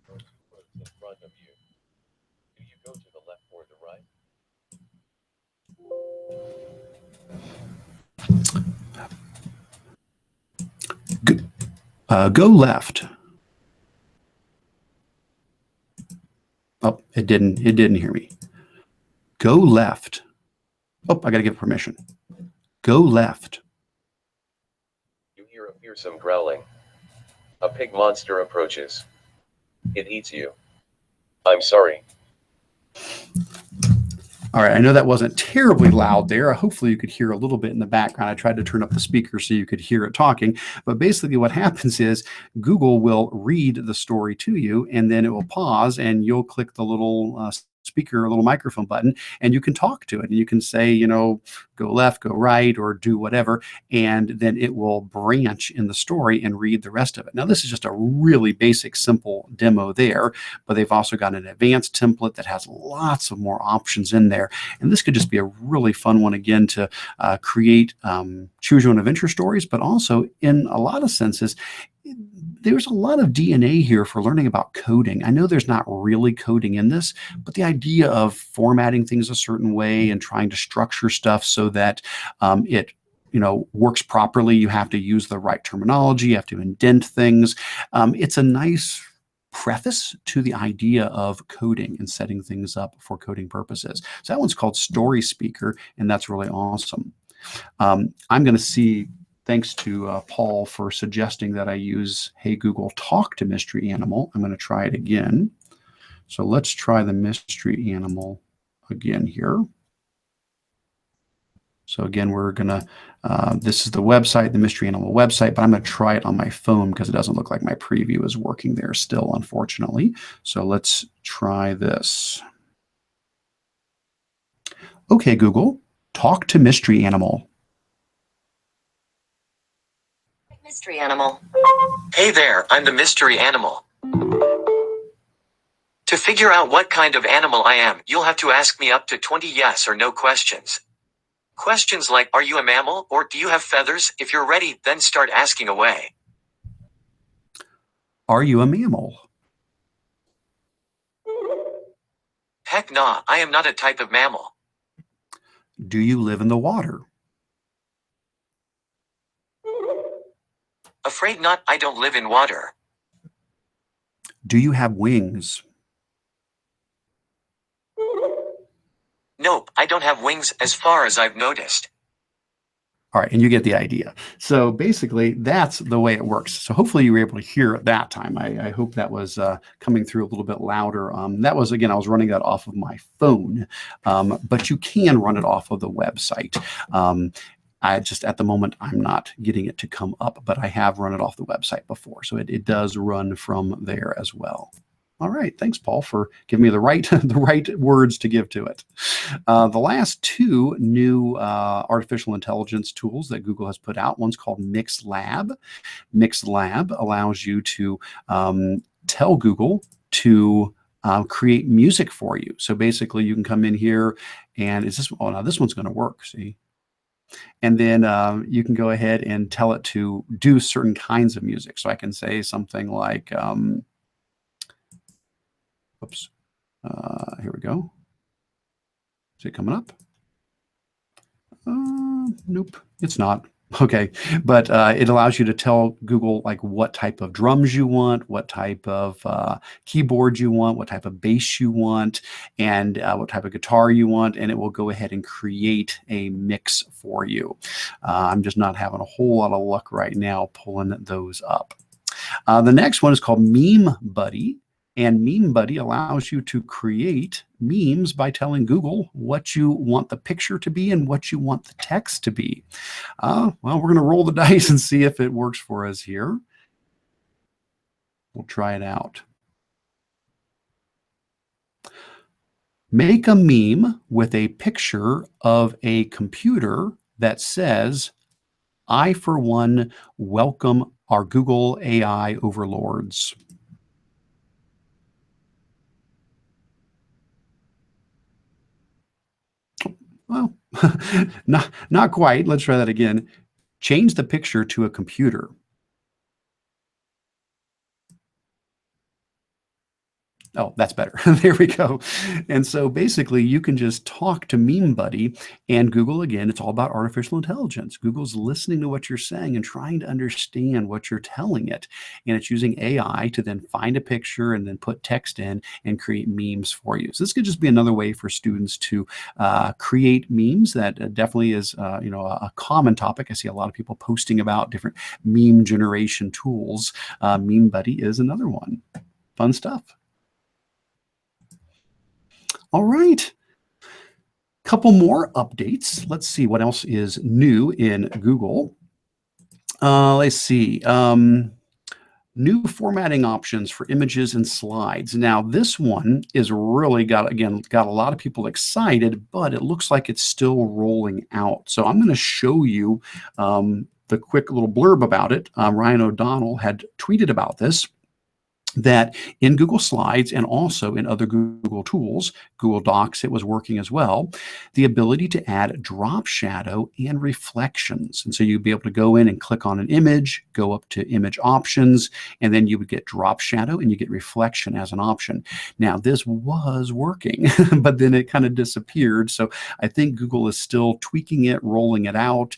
In front of you. Do you go to the left or the right? Go left. Oh, it didn't hear me. Go left. Oh, I got to give permission. Go left. You hear a fearsome growling. A pig monster approaches. It eats you. I'm sorry. All right, I know that wasn't terribly loud there. Hopefully you could hear a little bit in the background. I tried to turn up the speaker so you could hear it talking. But basically what happens is Google will read the story to you, and then it will pause, and you'll click the little speaker, little microphone button, and you can talk to it. And you can say, you know, go left, go right, or do whatever. And then it will branch in the story and read the rest of it. Now, this is just a really basic, simple demo there, but they've also got an advanced template that has lots of more options in there. And this could just be a really fun one, again, to create choose your own adventure stories, but also in a lot of senses, there's a lot of DNA here for learning about coding. I know there's not really coding in this, but the idea of formatting things a certain way and trying to structure stuff so that it works properly. You have to use the right terminology. You have to indent things. It's a nice preface to the idea of coding and setting things up for coding purposes. So that one's called Story Speaker, and that's really awesome. I'm going to see, thanks to Paul for suggesting that I use Hey Google Talk to Mystery Animal. I'm going to try it again. So let's try the Mystery Animal again here. So again, we're going to, this is the website, the Mystery Animal website, but I'm going to try it on my phone because it doesn't look like my preview is working there still, unfortunately. So let's try this. Okay, Google, talk to Mystery Animal. Mystery Animal. Hey there, I'm the Mystery Animal. To figure out what kind of animal I am, you'll have to ask me up to 20 yes or no questions. Questions like, are you a mammal, or do you have feathers? If you're ready, then start asking away. Are you a mammal? Heck nah, I am not a type of mammal. Do you live in the water? Afraid not, I don't live in water. Do you have wings? Nope, I don't have wings as far as I've noticed. All right, and you get the idea. So basically, that's the way it works. So hopefully you were able to hear it that time. I hope that was coming through a little bit louder. That was, again, I was running that off of my phone, but you can run it off of the website. I just, at the moment, I'm not getting it to come up, but I have run it off the website before. So it does run from there as well. All right, thanks, Paul, for giving me the right words to give to it. The last two new artificial intelligence tools that Google has put out, one's called MixLab. MixLab allows you to tell Google to create music for you. So basically, you can come in here, and now this one's going to work, see? And then you can go ahead and tell it to do certain kinds of music. So I can say something like, oops, here we go. Is it coming up? Nope, it's not. Okay, but it allows you to tell Google like what type of drums you want, what type of keyboard you want, what type of bass you want, and what type of guitar you want, and it will go ahead and create a mix for you. I'm just not having a whole lot of luck right now pulling those up. The next one is called Meme Buddy. And Meme Buddy allows you to create memes by telling Google what you want the picture to be and what you want the text to be. Well, we're going to roll the dice and see if it works for us here. We'll try it out. Make a meme with a picture of a computer that says, I, for one, welcome our Google AI overlords. Well, not quite. Let's try that again. Change the picture to a computer. Oh, that's better. There we go. And so basically you can just talk to Meme Buddy, and Google, again, it's all about artificial intelligence. Google's listening to what you're saying and trying to understand what you're telling it. And it's using AI to then find a picture and then put text in and create memes for you. So this could just be another way for students to create memes. That definitely is a common topic. I see a lot of people posting about different meme generation tools. Meme Buddy is another one. Fun stuff. All right. Couple more updates. Let's see what else is new in Google. Let's see. New formatting options for images and slides. Now, this one is really got a lot of people excited, but it looks like it's still rolling out. So I'm going to show you the quick little blurb about it. Ryan O'Donnell had tweeted about this, that in Google Slides and also in other Google tools, Google Docs, it was working as well, the ability to add drop shadow and reflections. And so you'd be able to go in and click on an image, go up to image options, and then you would get drop shadow and you get reflection as an option. Now, this was working, but then it kind of disappeared. So I think Google is still tweaking it, rolling it out.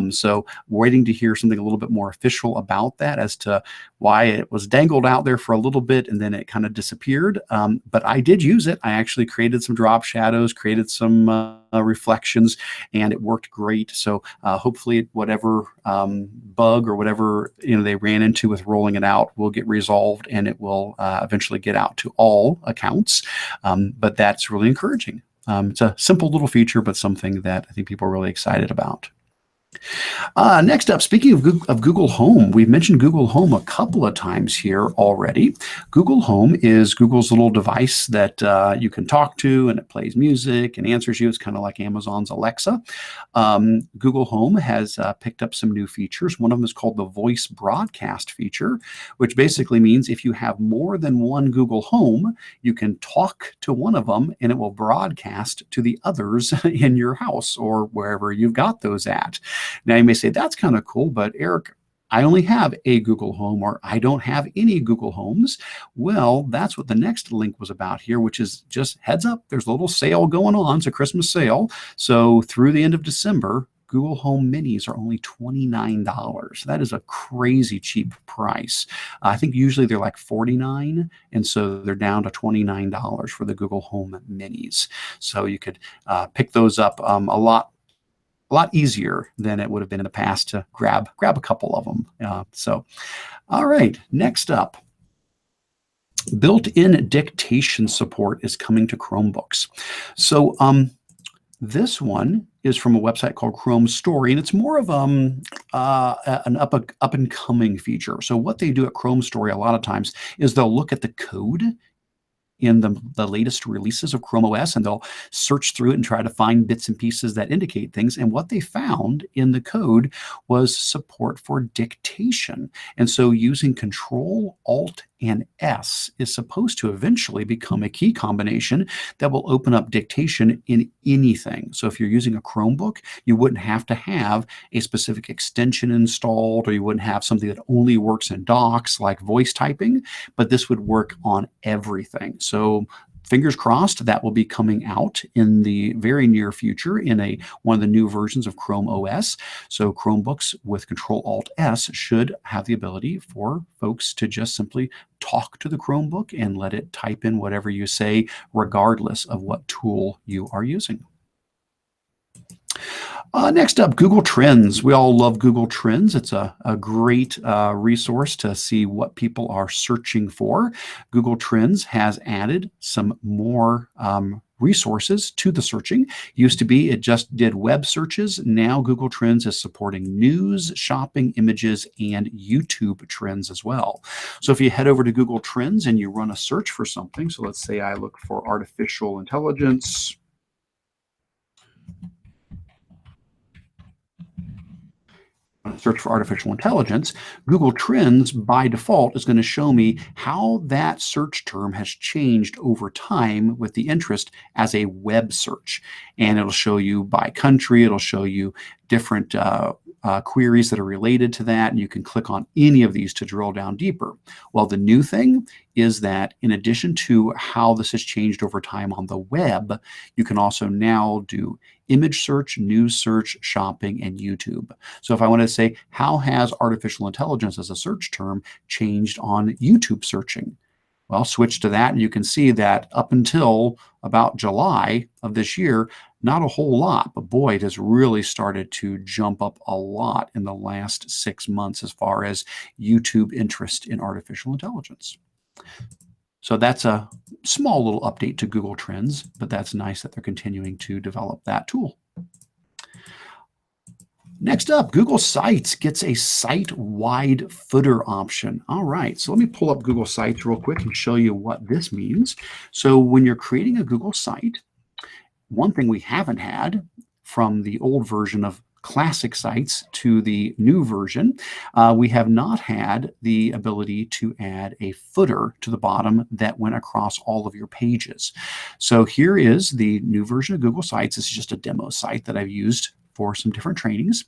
So waiting to hear something a little bit more official about that as to why it was dangled out there for a little bit and then it kind of disappeared. But I did use it. I actually created some drop shadows, created some reflections, and it worked great. So hopefully whatever bug or whatever they ran into with rolling it out will get resolved, and it will eventually get out to all accounts. But that's really encouraging. It's a simple little feature, but something that I think people are really excited about. Next up, speaking of Google Home, we've mentioned Google Home a couple of times here already. Google Home is Google's little device that you can talk to, and it plays music and answers you. It's kind of like Amazon's Alexa. Google Home has picked up some new features. One of them is called the voice broadcast feature, which basically means if you have more than one Google Home, you can talk to one of them and it will broadcast to the others in your house or wherever you've got those at. Now you may say, that's kind of cool, but Eric, I only have a Google Home, or I don't have any Google Homes. Well, that's what the next link was about here, which is just heads up, there's a little sale going on. It's a Christmas sale. So through the end of December, Google Home Minis are only $29. That is a crazy cheap price. I think usually they're like $49, and so they're down to $29 for the Google Home Minis. So you could pick those up a lot easier than it would have been in the past to grab a couple of them. All right, next up. Built-in dictation support is coming to Chromebooks. So this one is from a website called Chrome Story, and it's more of an up-and-coming feature. So what they do at Chrome Story a lot of times is they'll look at the code in the latest releases of Chrome OS, and they'll search through it and try to find bits and pieces that indicate things. And what they found in the code was support for dictation. And so using Control, Alt, and S is supposed to eventually become a key combination that will open up dictation in anything. So if you're using a Chromebook, you wouldn't have to have a specific extension installed, or you wouldn't have something that only works in docs like voice typing, but this would work on everything. So fingers crossed that will be coming out in the very near future in one of the new versions of Chrome OS. So Chromebooks with Control-Alt-S should have the ability for folks to just simply talk to the Chromebook and let it type in whatever you say, regardless of what tool you are using. Next up, Google Trends. We all love Google Trends. It's a great resource to see what people are searching for. Google Trends has added some more resources to the searching. Used to be it just did web searches. Now Google Trends is supporting news, shopping, images, and YouTube trends as well. So if you head over to Google Trends and you run a search for something, so let's say I look for artificial intelligence. Search for artificial intelligence, Google Trends by default is going to show me how that search term has changed over time with the interest as a web search. And it'll show you by country, it'll show you different queries that are related to that, and you can click on any of these to drill down deeper. Well, the new thing is that in addition to how this has changed over time on the web, you can also now do image search, news search, shopping, and YouTube. So if I want to say, how has artificial intelligence as a search term changed on YouTube searching? Well, switch to that, and you can see that up until about July of this year, not a whole lot, but boy, it has really started to jump up a lot in the last 6 months as far as YouTube interest in artificial intelligence. So that's a small little update to Google Trends, but that's nice that they're continuing to develop that tool. Next up, Google Sites gets a site-wide footer option. All right, so let me pull up Google Sites real quick and show you what this means. So when you're creating a Google site, one thing we haven't had from the old version of classic sites to the new version, we have not had the ability to add a footer to the bottom that went across all of your pages. So here is the new version of Google Sites. This is just a demo site that I've used for some different trainings.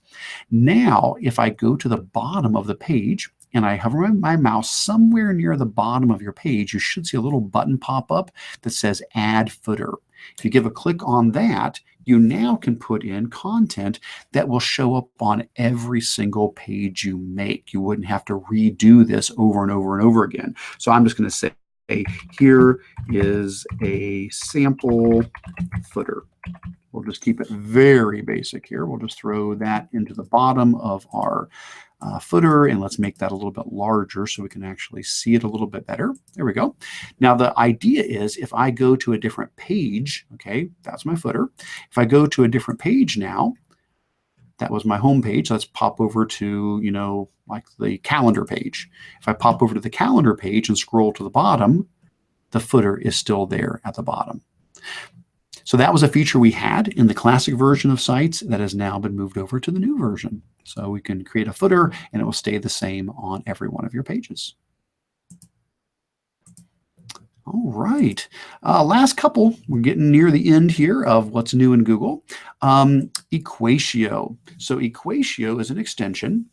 Now, if I go to the bottom of the page and I hover my mouse somewhere near the bottom of your page, you should see a little button pop up that says Add Footer. If you give a click on that, you now can put in content that will show up on every single page you make. You wouldn't have to redo this over and over and over again. So I'm just going to say, here is a sample footer. We'll just keep it very basic here. We'll just throw that into the bottom of our footer, and let's make that a little bit larger so we can actually see it a little bit better. There we go. Now the idea is if I go to a different page, okay, that's my footer. If I go to a different page now, that was my home page. Let's pop over to, you know, like the calendar page. If I pop over to the calendar page and scroll to the bottom, the footer is still there at the bottom. So that was a feature we had in the classic version of Sites that has now been moved over to the new version. So we can create a footer and it will stay the same on every one of your pages. All right, last couple, we're getting near the end here of what's new in Google. Equatio. So Equatio is an extension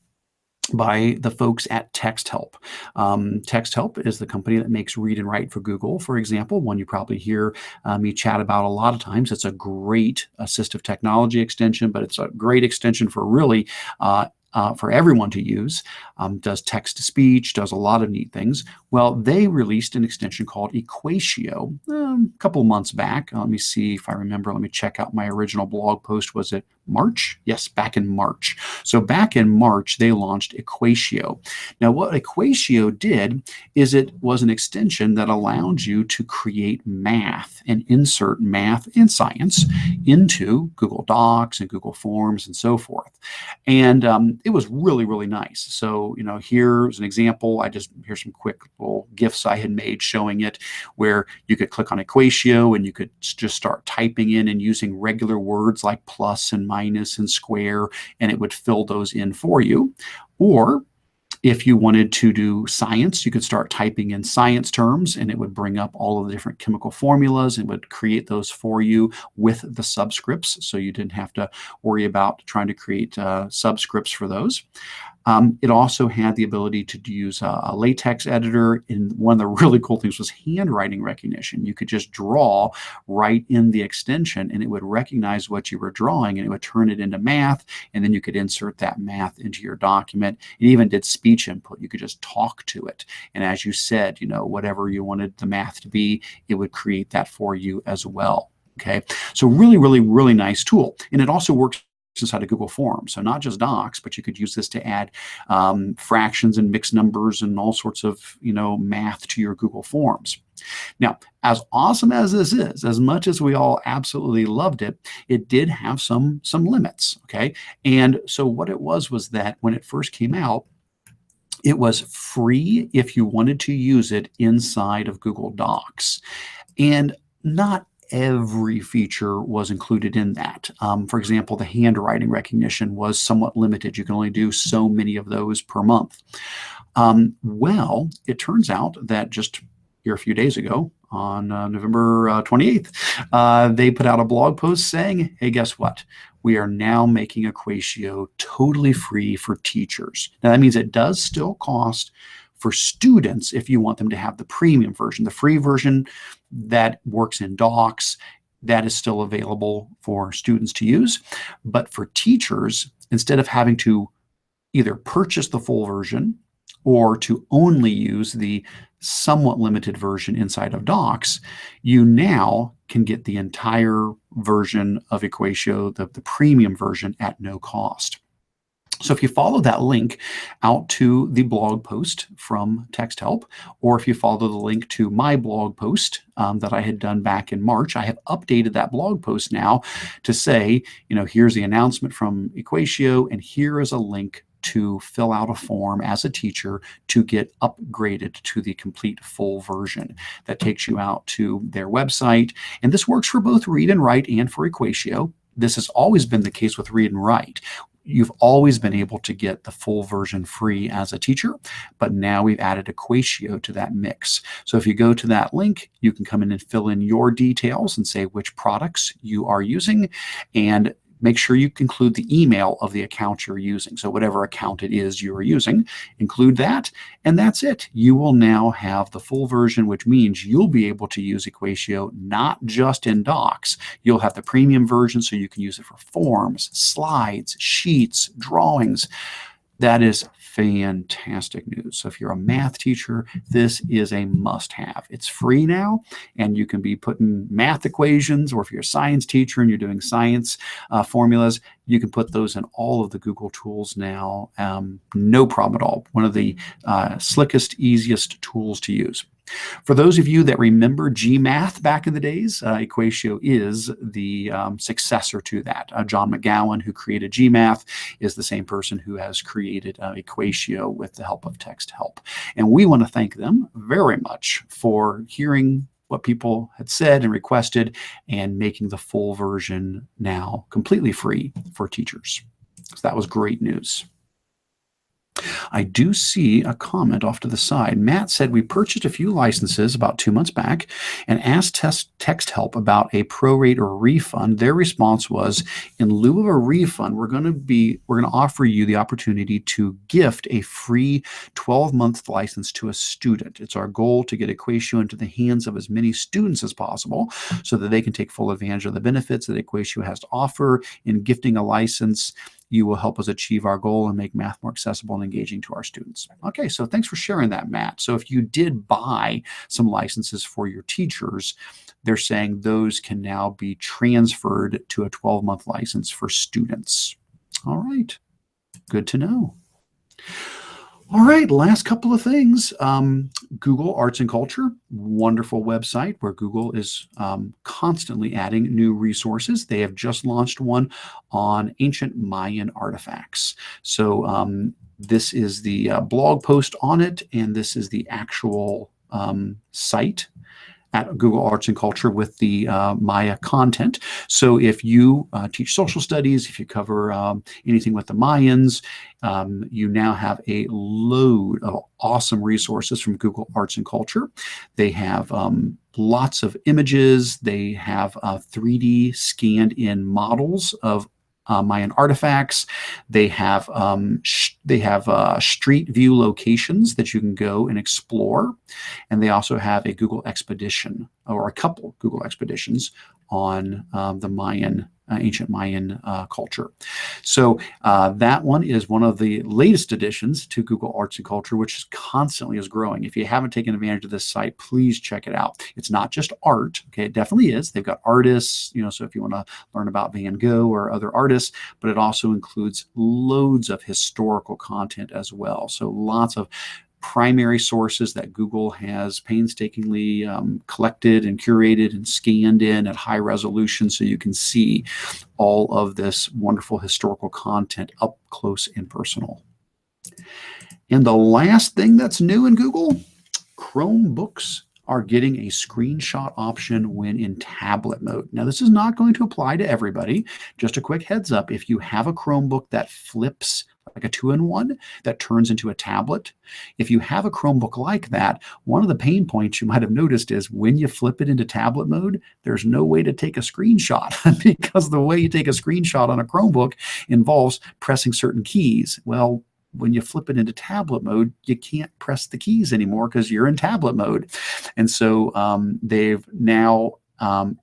by the folks at TextHelp. TextHelp is the company that makes Read and Write for Google, for example, one you probably hear me chat about a lot of times. It's a great assistive technology extension, but it's a great extension for really for everyone to use, does text-to-speech, does a lot of neat things. Well, they released an extension called Equatio a couple months back. Let me see if I remember. Let me check out my original blog post. Was it March? Yes, back in March. So back in March, they launched Equatio. Now, what Equatio did is it was an extension that allowed you to create math and insert math and science into Google Docs and Google Forms and so forth. And it was really, really nice. So, you know, here's an example. Here's some quick little GIFs I had made showing it, where you could click on Equatio and you could just start typing in and using regular words like plus and minus and square, and it would fill those in for you. Or if you wanted to do science, you could start typing in science terms and it would bring up all of the different chemical formulas and would create those for you with the subscripts. So you didn't have to worry about trying to create subscripts for those. It also had the ability to use a latex editor, and one of the really cool things was handwriting recognition. You could just draw right in the extension and it would recognize what you were drawing and it would turn it into math, and then you could insert that math into your document. It even did speech input. You could just talk to it, and as you said, you know, whatever you wanted the math to be, it would create that for you as well. Okay, so really, really, really nice tool, and it also works inside of Google Forms. So not just docs, but you could use this to add fractions and mixed numbers and all sorts of, you know, math to your Google Forms. Now, as awesome as this is, as much as we all absolutely loved it, it did have some limits, okay? And so what it was that when it first came out, it was free if you wanted to use it inside of Google Docs. And not every feature was included in that. For example, the handwriting recognition was somewhat limited. You can only do so many of those per month. Well, it turns out that just here a few days ago, on November 28th, they put out a blog post saying, hey, guess what? We are now making Equatio totally free for teachers. Now, that means it does still cost for students if you want them to have the premium version. The free version that works in docs, that is still available for students to use. But for teachers, instead of having to either purchase the full version or to only use the somewhat limited version inside of docs, you now can get the entire version of Equatio, the premium version, at no cost. So if you follow that link out to the blog post from Text Help, or if you follow the link to my blog post that I had done back in March, I have updated that blog post now to say, here's the announcement from Equatio, and here is a link to fill out a form as a teacher to get upgraded to the complete full version. That takes you out to their website. And this works for both Read and Write and for Equatio. This has always been the case with Read and Write. You've always been able to get the full version free as a teacher, but now we've added Equatio to that mix. So if you go to that link, you can come in and fill in your details and say which products you are using, and make sure you include the email of the account you're using. So whatever account it is you are using, include that, and that's it. You will now have the full version, which means you'll be able to use Equatio not just in docs. You'll have the premium version, so you can use it for forms, slides, sheets, drawings. That is fantastic news. So if you're a math teacher, this is a must-have. It's free now, and you can be putting math equations, or if you're a science teacher and you're doing science formulas, you can put those in all of the Google tools now. No problem at all. One of the slickest, easiest tools to use. For those of you that remember GMath back in the days, Equatio is the successor to that. John McGowan, who created GMath, is the same person who has created Equatio with the help of Text Help. And we want to thank them very much for hearing what people had said and requested and making the full version now completely free for teachers. So that was great news. I do see a comment off to the side. Matt said, we purchased a few licenses about 2 months back and asked Text Help about a prorate or refund. Their response was, in lieu of a refund, we're going to offer you the opportunity to gift a free 12-month license to a student. It's our goal to get Equatio into the hands of as many students as possible so that they can take full advantage of the benefits that Equatio has to offer. In gifting a license, you will help us achieve our goal and make math more accessible and engaging to our students. Okay, so thanks for sharing that, Matt. So if you did buy some licenses for your teachers, they're saying those can now be transferred to a 12-month license for students. All right, good to know. All right, last couple of things. Google Arts and Culture, wonderful website where Google is constantly adding new resources. They have just launched one on ancient Mayan artifacts. So this is the blog post on it, and this is the actual site at Google Arts and Culture with the Maya content. So if you teach social studies, if you cover anything with the Mayans, you now have a load of awesome resources from Google Arts and Culture. They have lots of images. They have 3D scanned in models of Mayan artifacts. They have street view locations that you can go and explore, and they also have a Google expedition, or a couple Google expeditions on the Mayan, ancient Mayan culture. So that one is one of the latest additions to Google Arts and Culture, which constantly is growing. If you haven't taken advantage of this site, please check it out. It's not just art, okay? It definitely is. They've got artists, so if you want to learn about Van Gogh or other artists, but it also includes loads of historical content as well. So lots of primary sources that Google has painstakingly collected and curated and scanned in at high resolution, so you can see all of this wonderful historical content up close and personal. And the last thing that's new in Google, Chromebooks are getting a screenshot option when in tablet mode. Now, this is not going to apply to everybody. Just a quick heads up, if you have a Chromebook that flips like a 2-in-1 that turns into a tablet, if you have a Chromebook like that, one of the pain points you might have noticed is when you flip it into tablet mode, there's no way to take a screenshot because the way you take a screenshot on a Chromebook involves pressing certain keys. Well, when you flip it into tablet mode, you can't press the keys anymore because you're in tablet mode. And so they've now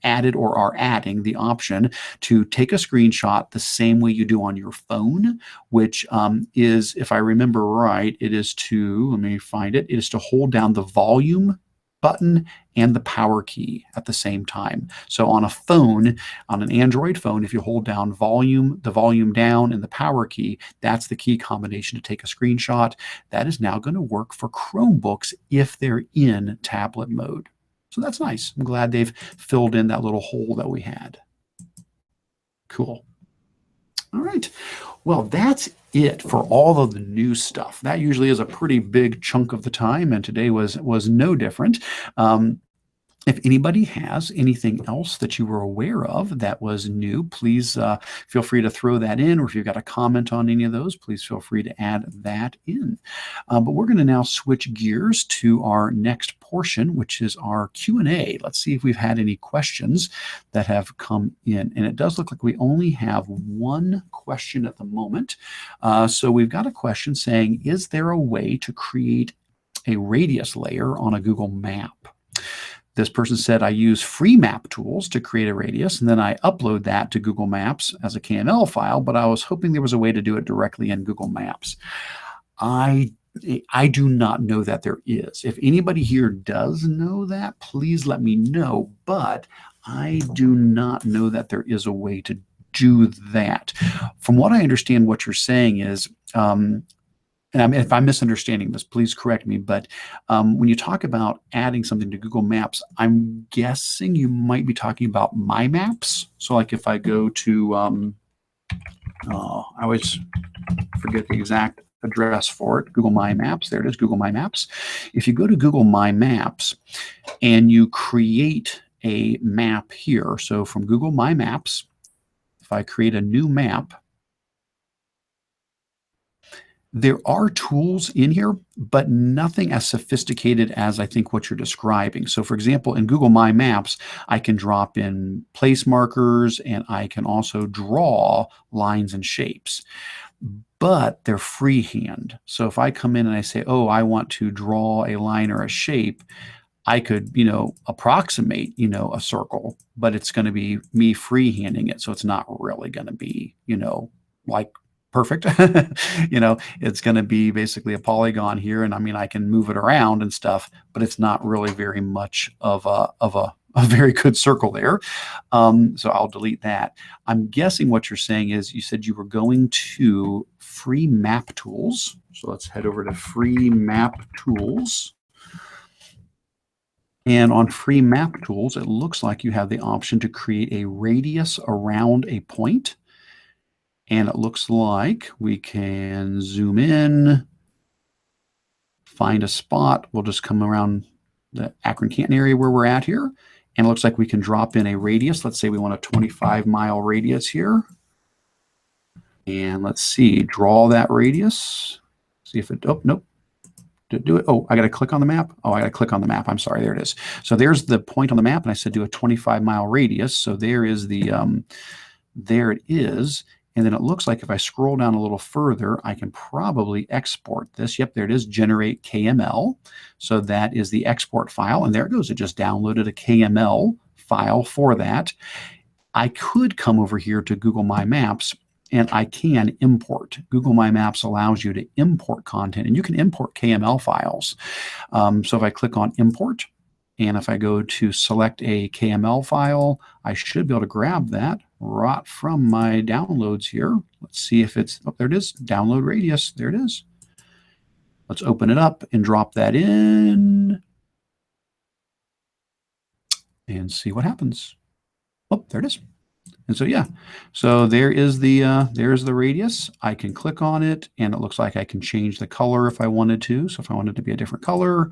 added or are adding the option to take a screenshot the same way you do on your phone, which is, if I remember right, it is to, let me find it, it is to hold down the volume button and the power key at the same time. So on a phone, on an Android phone, if you hold down volume, the volume down, and the power key, that's the key combination to take a screenshot. That is now going to work for Chromebooks if they're in tablet mode. So that's nice. I'm glad they've filled in that little hole that we had. Cool. All right. Well, that's it for all of the new stuff. That usually is a pretty big chunk of the time, and today was no different. If anybody has anything else that you were aware of that was new, please feel free to throw that in, or if you've got a comment on any of those, please feel free to add that in. But we're going to now switch gears to our next portion, which is our Q&A. Let's see if we've had any questions that have come in. And it does look like we only have one question at the moment. So we've got a question saying, is there a way to create a radius layer on a Google map? This person said, I use free map tools to create a radius, and then I upload that to Google Maps as a KML file, but I was hoping there was a way to do it directly in Google Maps. I do not know that there is. If anybody here does know that, please let me know, but I do not know that there is a way to do that. From what I understand, what you're saying is, and I mean, if I'm misunderstanding this, please correct me, but when you talk about adding something to Google Maps, I'm guessing you might be talking about My Maps. So like if I go to, I always forget the exact address for it, Google My Maps, there it is, Google My Maps. If you go to Google My Maps and you create a map here, so from Google My Maps, if I create a new map, there are tools in here, but nothing as sophisticated as I think what you're describing. So for example, in Google My Maps, I can drop in place markers and I can also draw lines and shapes, but they're freehand. So if I come in and I say, oh, I want to draw a line or a shape, I could, approximate, a circle, but it's going to be me freehanding it. So it's not really going to be, like perfect. It's going to be basically a polygon here. And I mean, I can move it around and stuff, but it's not really very much of a very good circle there. So I'll delete that. I'm guessing what you're saying is you said you were going to free map tools. So let's head over to free map tools. And on free map tools, it looks like you have the option to create a radius around a point. And it looks like we can zoom in, find a spot. We'll just come around the Akron-Canton area where we're at here. And it looks like we can drop in a radius. Let's say we want a 25-mile radius here. And let's see, draw that radius. See if it, oh, nope. To do it, oh, I got to click on the map. Oh, I got to click on the map. I'm sorry, there it is. So there's the point on the map, and I said do a 25-mile radius. So there is the, there it is. And then it looks like if I scroll down a little further, I can probably export this. Yep, there it is, generate KML. So that is the export file. And there it goes. It just downloaded a KML file for that. I could come over here to Google My Maps and I can import. Google My Maps allows you to import content, and you can import KML files. So if I click on import, and if I go to select a KML file, I should be able to grab that right from my downloads here. Let's see if it's, oh, there it is, download radius, there it is. Let's open it up and drop that in and see what happens. Oh, there it is. And so, yeah, so there is the, there's the radius. I can click on it and it looks like I can change the color if I wanted to. So if I wanted to be a different color,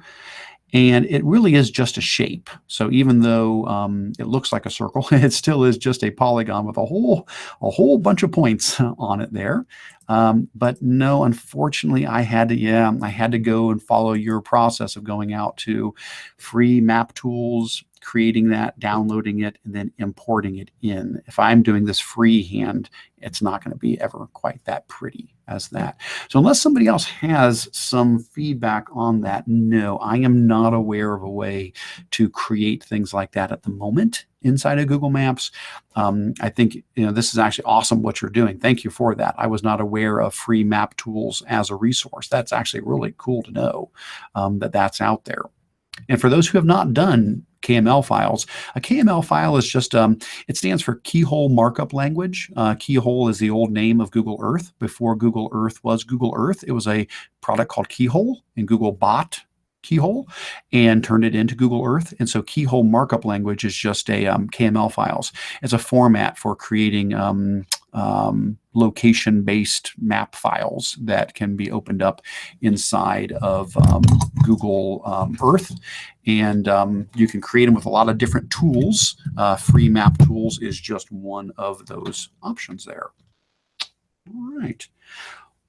And it really is just a shape. So even though it looks like a circle, it still is just a polygon with a whole bunch of points on it there. But no, unfortunately, I had to go and follow your process of going out to free map tools, creating that, downloading it, and then importing it in. If I'm doing this freehand, it's not going to be ever quite that pretty as that. So unless somebody else has some feedback on that, no, I am not aware of a way to create things like that at the moment inside of Google Maps. I think this is actually awesome what you're doing. Thank you for that. I was not aware of free map tools as a resource. That's actually really cool to know that that's out there. And for those who have not done KML files, a KML file is just, it stands for Keyhole Markup Language. Keyhole is the old name of Google Earth. Before Google Earth was Google Earth, it was a product called Keyhole, and Google bought Keyhole and turned it into Google Earth. And so Keyhole Markup Language is just a KML files. It's a format for creating location-based map files that can be opened up inside of Google Earth. And you can create them with a lot of different tools. Free map tools is just one of those options there. All right.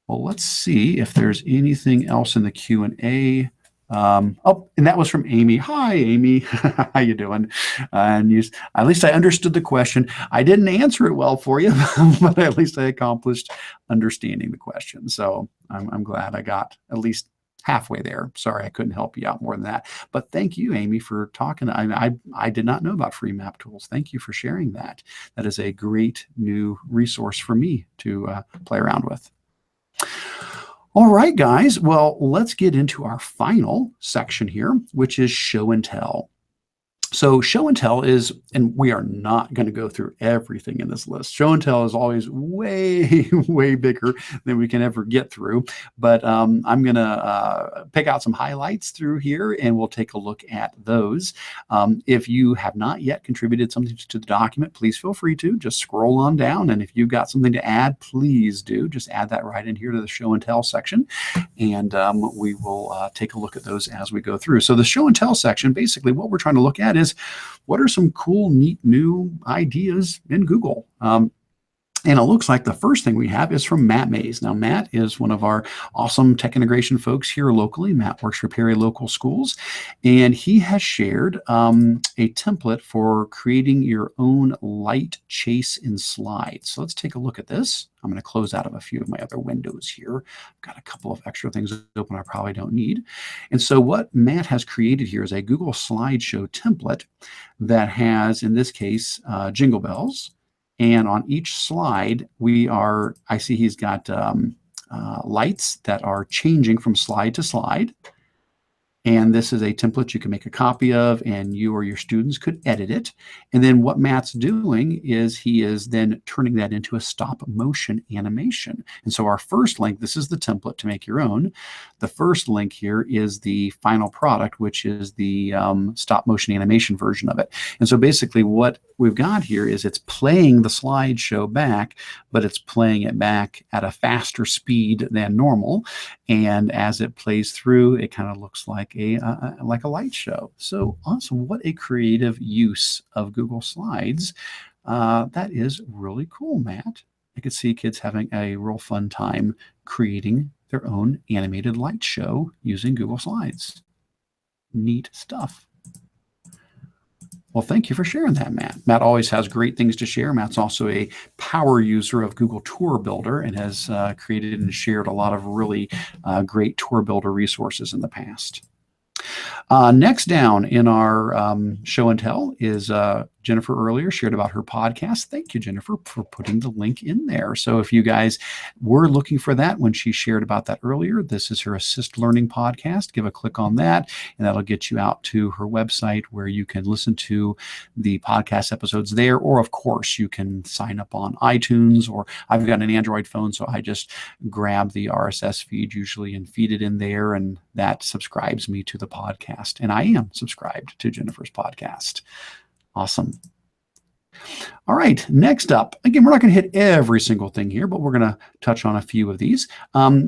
Well, let's see if there's anything else in the Q&A. Oh, and that was from Amy. Hi, Amy. How you doing? And at least I understood the question. I didn't answer it well for you, but at least I accomplished understanding the question. So I'm glad I got at least halfway there. Sorry, I couldn't help you out more than that. But thank you, Amy, for talking. I did not know about free map tools. Thank you for sharing that. That is a great new resource for me to play around with. All right, guys. Well, let's get into our final section here, which is show and tell. So show and tell is, and we are not going to go through everything in this list. Show and tell is always way, way bigger than we can ever get through. But I'm going to pick out some highlights through here, and we'll take a look at those. If you have not yet contributed something to the document, please feel free to just scroll on down. And if you've got something to add, please do. Just add that right in here to the show and tell section. And we will take a look at those as we go through. So the show and tell section, basically what we're trying to look at is what are some cool, neat, new ideas in Google? And it looks like the first thing we have is from Matt Mays. Now, Matt is one of our awesome tech integration folks here locally. Matt works for Perry Local Schools, and he has shared a template for creating your own light chase in slides. So let's take a look at this. I'm going to close out of a few of my other windows here. I've got a couple of extra things open I probably don't need. And so what Matt has created here is a Google slideshow template that has, in this case, jingle bells. And on each slide, I see he's got lights that are changing from slide to slide. And this is a template you can make a copy of, and you or your students could edit it. And then what Matt's doing is he is then turning that into a stop motion animation. And so our first link, this is the template to make your own. The first link here is the final product, which is the stop motion animation version of it. And so basically what we've got here is it's playing the slideshow back, but it's playing it back at a faster speed than normal. And as it plays through, it kind of looks like a light show. So awesome. What a creative use of Google Slides. That is really cool, Matt. I could see kids having a real fun time creating their own animated light show using Google Slides. Neat stuff. Well, thank you for sharing that, Matt. Matt always has great things to share. Matt's also a power user of Google Tour Builder and has created and shared a lot of really great Tour Builder resources in the past. Next down in our show and tell is Jennifer earlier shared about her podcast. Thank you, Jennifer, for putting the link in there. So if you guys were looking for that when she shared about that earlier, this is her Assist Learning podcast. Give a click on that, and that'll get you out to her website where you can listen to the podcast episodes there. Or, of course, you can sign up on iTunes, or I've got an Android phone, so I just grab the RSS feed usually and feed it in there, and that subscribes me to the podcast. And I am subscribed to Jennifer's podcast. Awesome. All right, next up, again, we're not going to hit every single thing here, but we're going to touch on a few of these.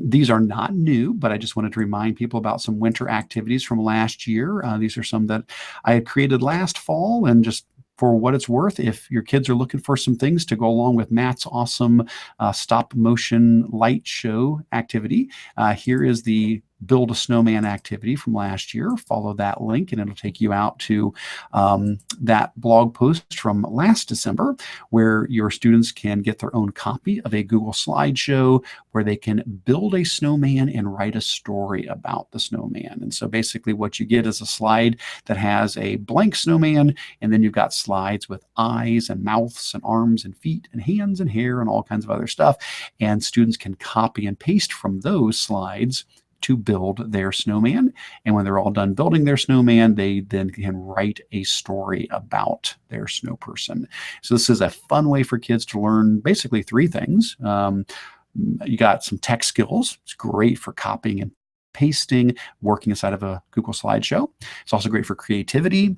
These are not new, but I just wanted to remind people about some winter activities from last year. These are some that I had created last fall, and just for what it's worth, if your kids are looking for some things to go along with Matt's awesome stop motion light show activity, here is the Build a Snowman activity from last year. Follow that link and it'll take you out to that blog post from last December, where your students can get their own copy of a Google slideshow where they can build a snowman and write a story about the snowman. And so basically what you get is a slide that has a blank snowman, and then you've got slides with eyes and mouths and arms and feet and hands and hair and all kinds of other stuff. And students can copy and paste from those slides to build their snowman. And when they're all done building their snowman, they then can write a story about their snow person. So this is a fun way for kids to learn basically three things. You got some tech skills. It's great for copying and pasting, working inside of a Google slideshow. It's also great for creativity,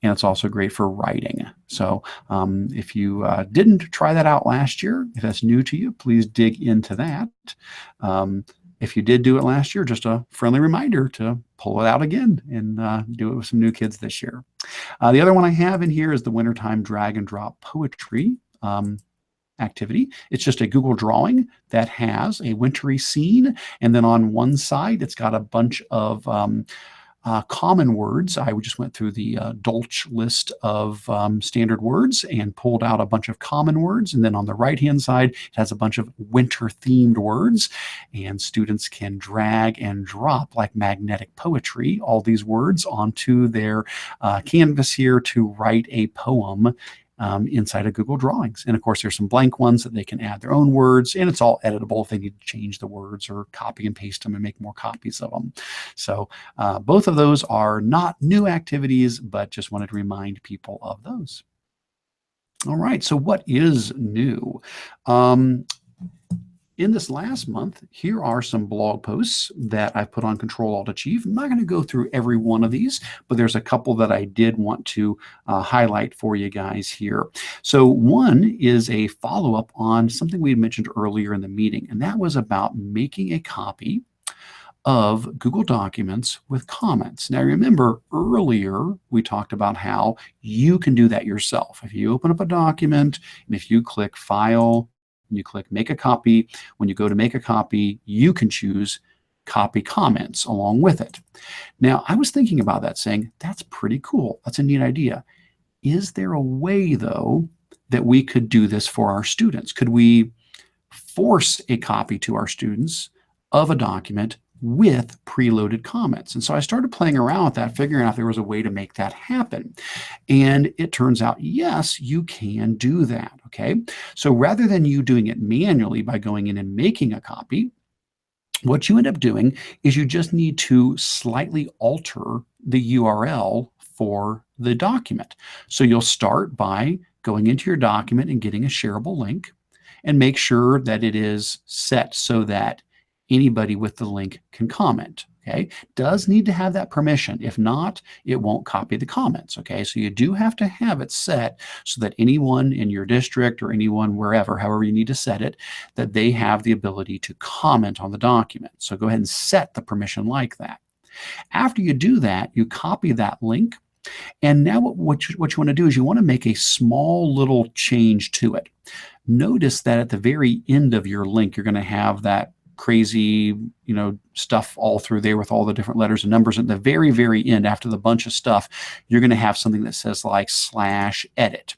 and it's also great for writing. So if you didn't try that out last year, if that's new to you, please dig into that. If you did do it last year, just a friendly reminder to pull it out again and do it with some new kids this year. The other one I have in here is the Wintertime Drag-and-Drop Poetry activity. It's just a Google drawing that has a wintry scene, and then on one side it's got a bunch of common words. I just went through the Dolch list of standard words and pulled out a bunch of common words. And then on the right-hand side, it has a bunch of winter-themed words. And students can drag and drop, like magnetic poetry, all these words onto their canvas here to write a poem inside of Google Drawings. And of course, there's some blank ones that they can add their own words, and it's all editable if they need to change the words or copy and paste them and make more copies of them. So both of those are not new activities, but just wanted to remind people of those. All right, so what is new? In this last month, here are some blog posts that I've put on Control-Alt-Achieve. I'm not going to go through every one of these, but there's a couple that I did want to highlight for you guys here. So one is a follow-up on something we had mentioned earlier in the meeting, and that was about making a copy of Google Documents with comments. Now remember, earlier we talked about how you can do that yourself. If you open up a document and if you click File, and you click Make a Copy, when you go to make a copy, you can choose Copy Comments along with it. Now, I was thinking about that, saying, that's pretty cool. That's a neat idea. Is there a way, though, that we could do this for our students? Could we force a copy to our students of a document with preloaded comments? And so I started playing around with that, figuring out if there was a way to make that happen. And it turns out, yes, you can do that, okay? So rather than you doing it manually by going in and making a copy, what you end up doing is you just need to slightly alter the URL for the document. So you'll start by going into your document and getting a shareable link, and make sure that it is set so that anybody with the link can comment. Okay, does need to have that permission. If not, it won't copy the comments. Okay, so you do have to have it set so that anyone in your district or anyone wherever, however you need to set it, that they have the ability to comment on the document. So go ahead and set the permission like that. After you do that, you copy that link. And now what you want to do is you want to make a small little change to it. Notice that at the very end of your link, you're going to have that crazy, stuff all through there with all the different letters and numbers. At the very, very end, after the bunch of stuff, you're going to have something that says like /edit.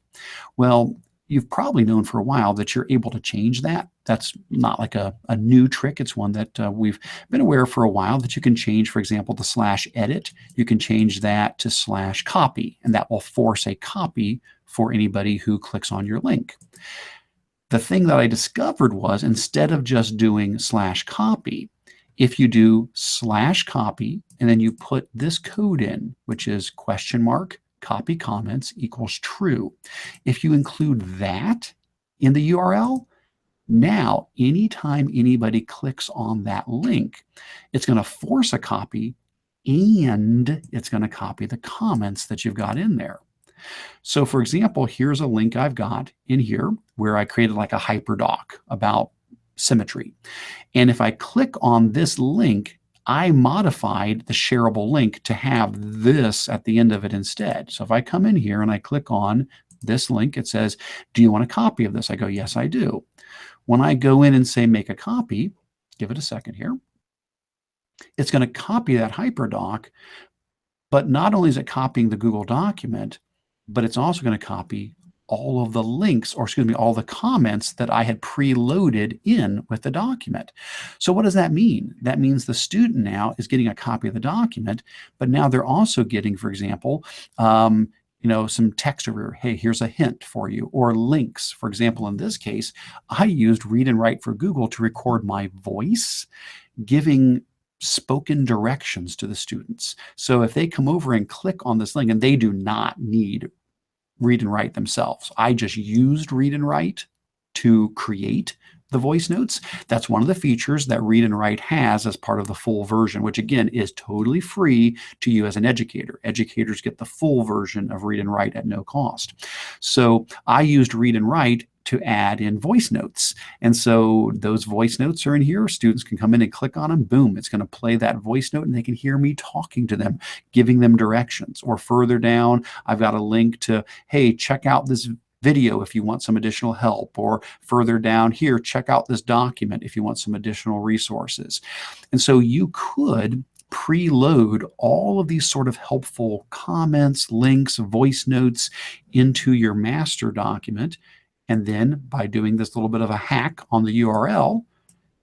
Well, you've probably known for a while that you're able to change that. That's not like a new trick. It's one that we've been aware for a while, that you can change, for example, the /edit. You can change that to /copy, and that will force a copy for anybody who clicks on your link. The thing that I discovered was, instead of just doing /copy, if you do /copy and then you put this code in, which is $copy comments equals true. If you include that in the URL, now anytime anybody clicks on that link, it's going to force a copy and it's going to copy the comments that you've got in there. So for example, here's a link I've got in here where I created like a hyperdoc about symmetry. And if I click on this link, I modified the shareable link to have this at the end of it instead. So if I come in here and I click on this link, it says, do you want a copy of this? I go, yes, I do. When I go in and say make a copy, give it a second here, it's going to copy that hyperdoc, but not only is it copying the Google document, but it's also going to copy all of the links, or excuse me, all the comments that I had preloaded in with the document. So what does that mean? That means the student now is getting a copy of the document, but now they're also getting, for example, some text over here. Hey, here's a hint for you, or links. For example, in this case, I used Read and Write for Google to record my voice, giving spoken directions to the students. So if they come over and click on this link, and they do not need Read and Write themselves, I just used Read and Write to create the voice notes. That's one of the features that Read and Write has as part of the full version, which again is totally free to you as an educator. Educators get the full version of Read and Write at no cost. So I used Read and Write to add in voice notes. And so those voice notes are in here. Students can come in and click on them. Boom, it's going to play that voice note and they can hear me talking to them, giving them directions. Or further down, I've got a link to, hey, check out this video if you want some additional help. Or further down here, check out this document if you want some additional resources. And so you could preload all of these sort of helpful comments, links, voice notes into your master document. And then by doing this little bit of a hack on the URL,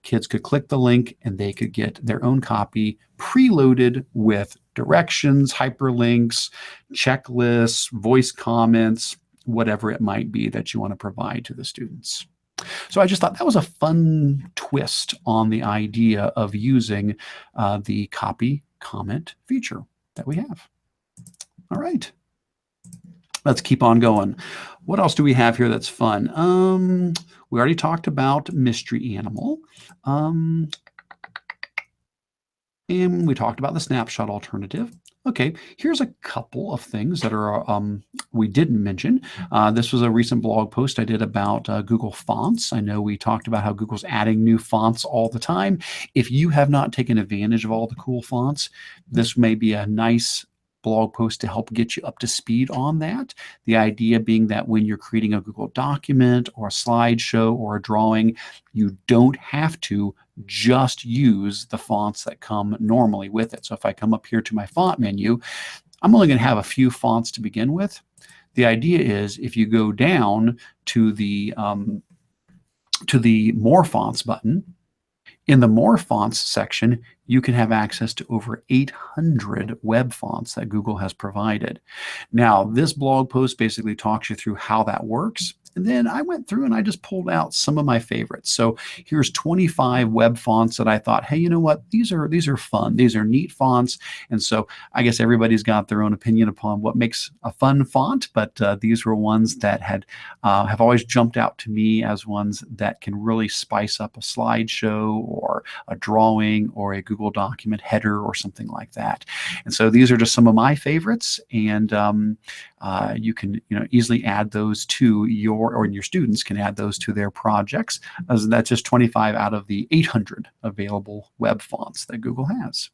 kids could click the link and they could get their own copy preloaded with directions, hyperlinks, checklists, voice comments, whatever it might be that you want to provide to the students. So I just thought that was a fun twist on the idea of using the copy comment feature that we have. All right. Let's keep on going. What else do we have here that's fun? We already talked about Mystery Animal. And we talked about the Snapshot alternative. Okay, here's a couple of things that are we didn't mention. This was a recent blog post I did about Google Fonts. I know we talked about how Google's adding new fonts all the time. If you have not taken advantage of all the cool fonts, this may be a nice blog post to help get you up to speed on that. The idea being that when you're creating a Google document or a slideshow or a drawing, you don't have to just use the fonts that come normally with it. So if I come up here to my font menu, I'm only going to have a few fonts to begin with. The idea is if you go down to the More Fonts button, in the More Fonts section, you can have access to over 800 web fonts that Google has provided. Now, this blog post basically talks you through how that works. And then I went through and I just pulled out some of my favorites. So here's 25 web fonts that I thought, hey, you know what? These are fun. These are neat fonts. And so I guess everybody's got their own opinion upon what makes a fun font. But these were ones that have always jumped out to me as ones that can really spice up a slideshow or a drawing or a Google document header or something like that. And so these are just some of my favorites. And you can easily add those to your students can add those to their projects, as that's just 25 out of the 800 available web fonts that Google has.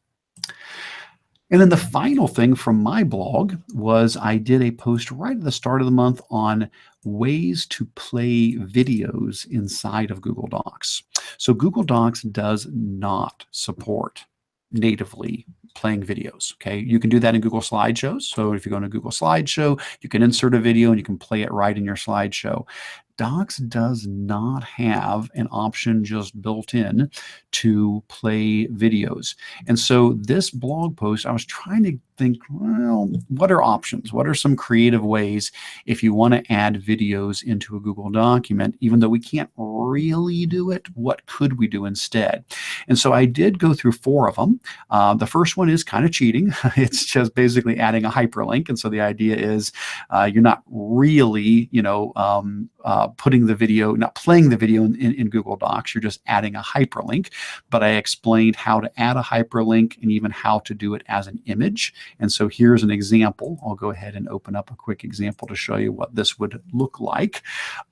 And then the final thing from my blog was I did a post right at the start of the month on ways to play videos inside of Google Docs. So Google Docs does not support natively playing videos. Okay, you can do that in Google Slideshows. So if you go into Google Slideshow, you can insert a video and you can play it right in your slideshow. Docs does not have an option just built in to play videos. And so this blog post, I was trying to think, well, what are options? What are some creative ways if you want to add videos into a Google document, even though we can't really do it, what could we do instead? And so I did go through 4 of them. The first one is kind of cheating. It's just basically adding a hyperlink. And so the idea is you're not really, putting the video, not playing the video in Google Docs, you're just adding a hyperlink. But I explained how to add a hyperlink and even how to do it as an image. And so here's an example. I'll go ahead and open up a quick example to show you what this would look like.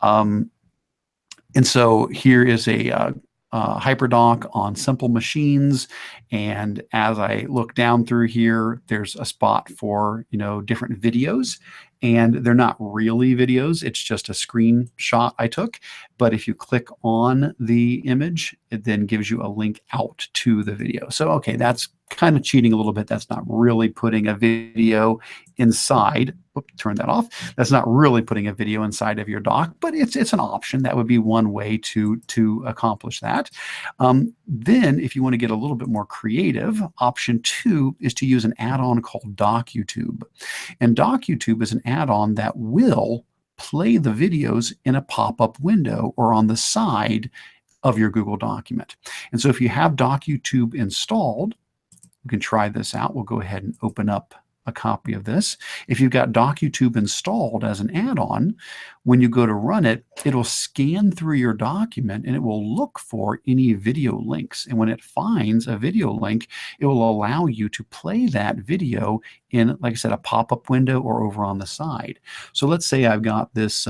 And so here is a hyperdoc on simple machines, and as I look down through here, there's a spot for different videos, and they're not really videos, it's just a screenshot I took. But if you click on the image, it then gives you a link out to the video. So okay, that's kind of cheating a little bit. That's not really putting a video inside. Oops, turn that off. That's not really putting a video inside of your doc, but it's an option. That would be one way to accomplish that. Then if you want to get a little bit more creative, option 2 is to use an add-on called DocuTube. And DocuTube is an add-on that will play the videos in a pop-up window or on the side of your Google document. And so if you have DocuTube installed, you can try this out. We'll go ahead and open up a copy of this. If you've got DocuTube installed as an add-on, when you go to run it, it'll scan through your document and it will look for any video links. And when it finds a video link, it will allow you to play that video in, like I said, a pop-up window or over on the side. So let's say I've got this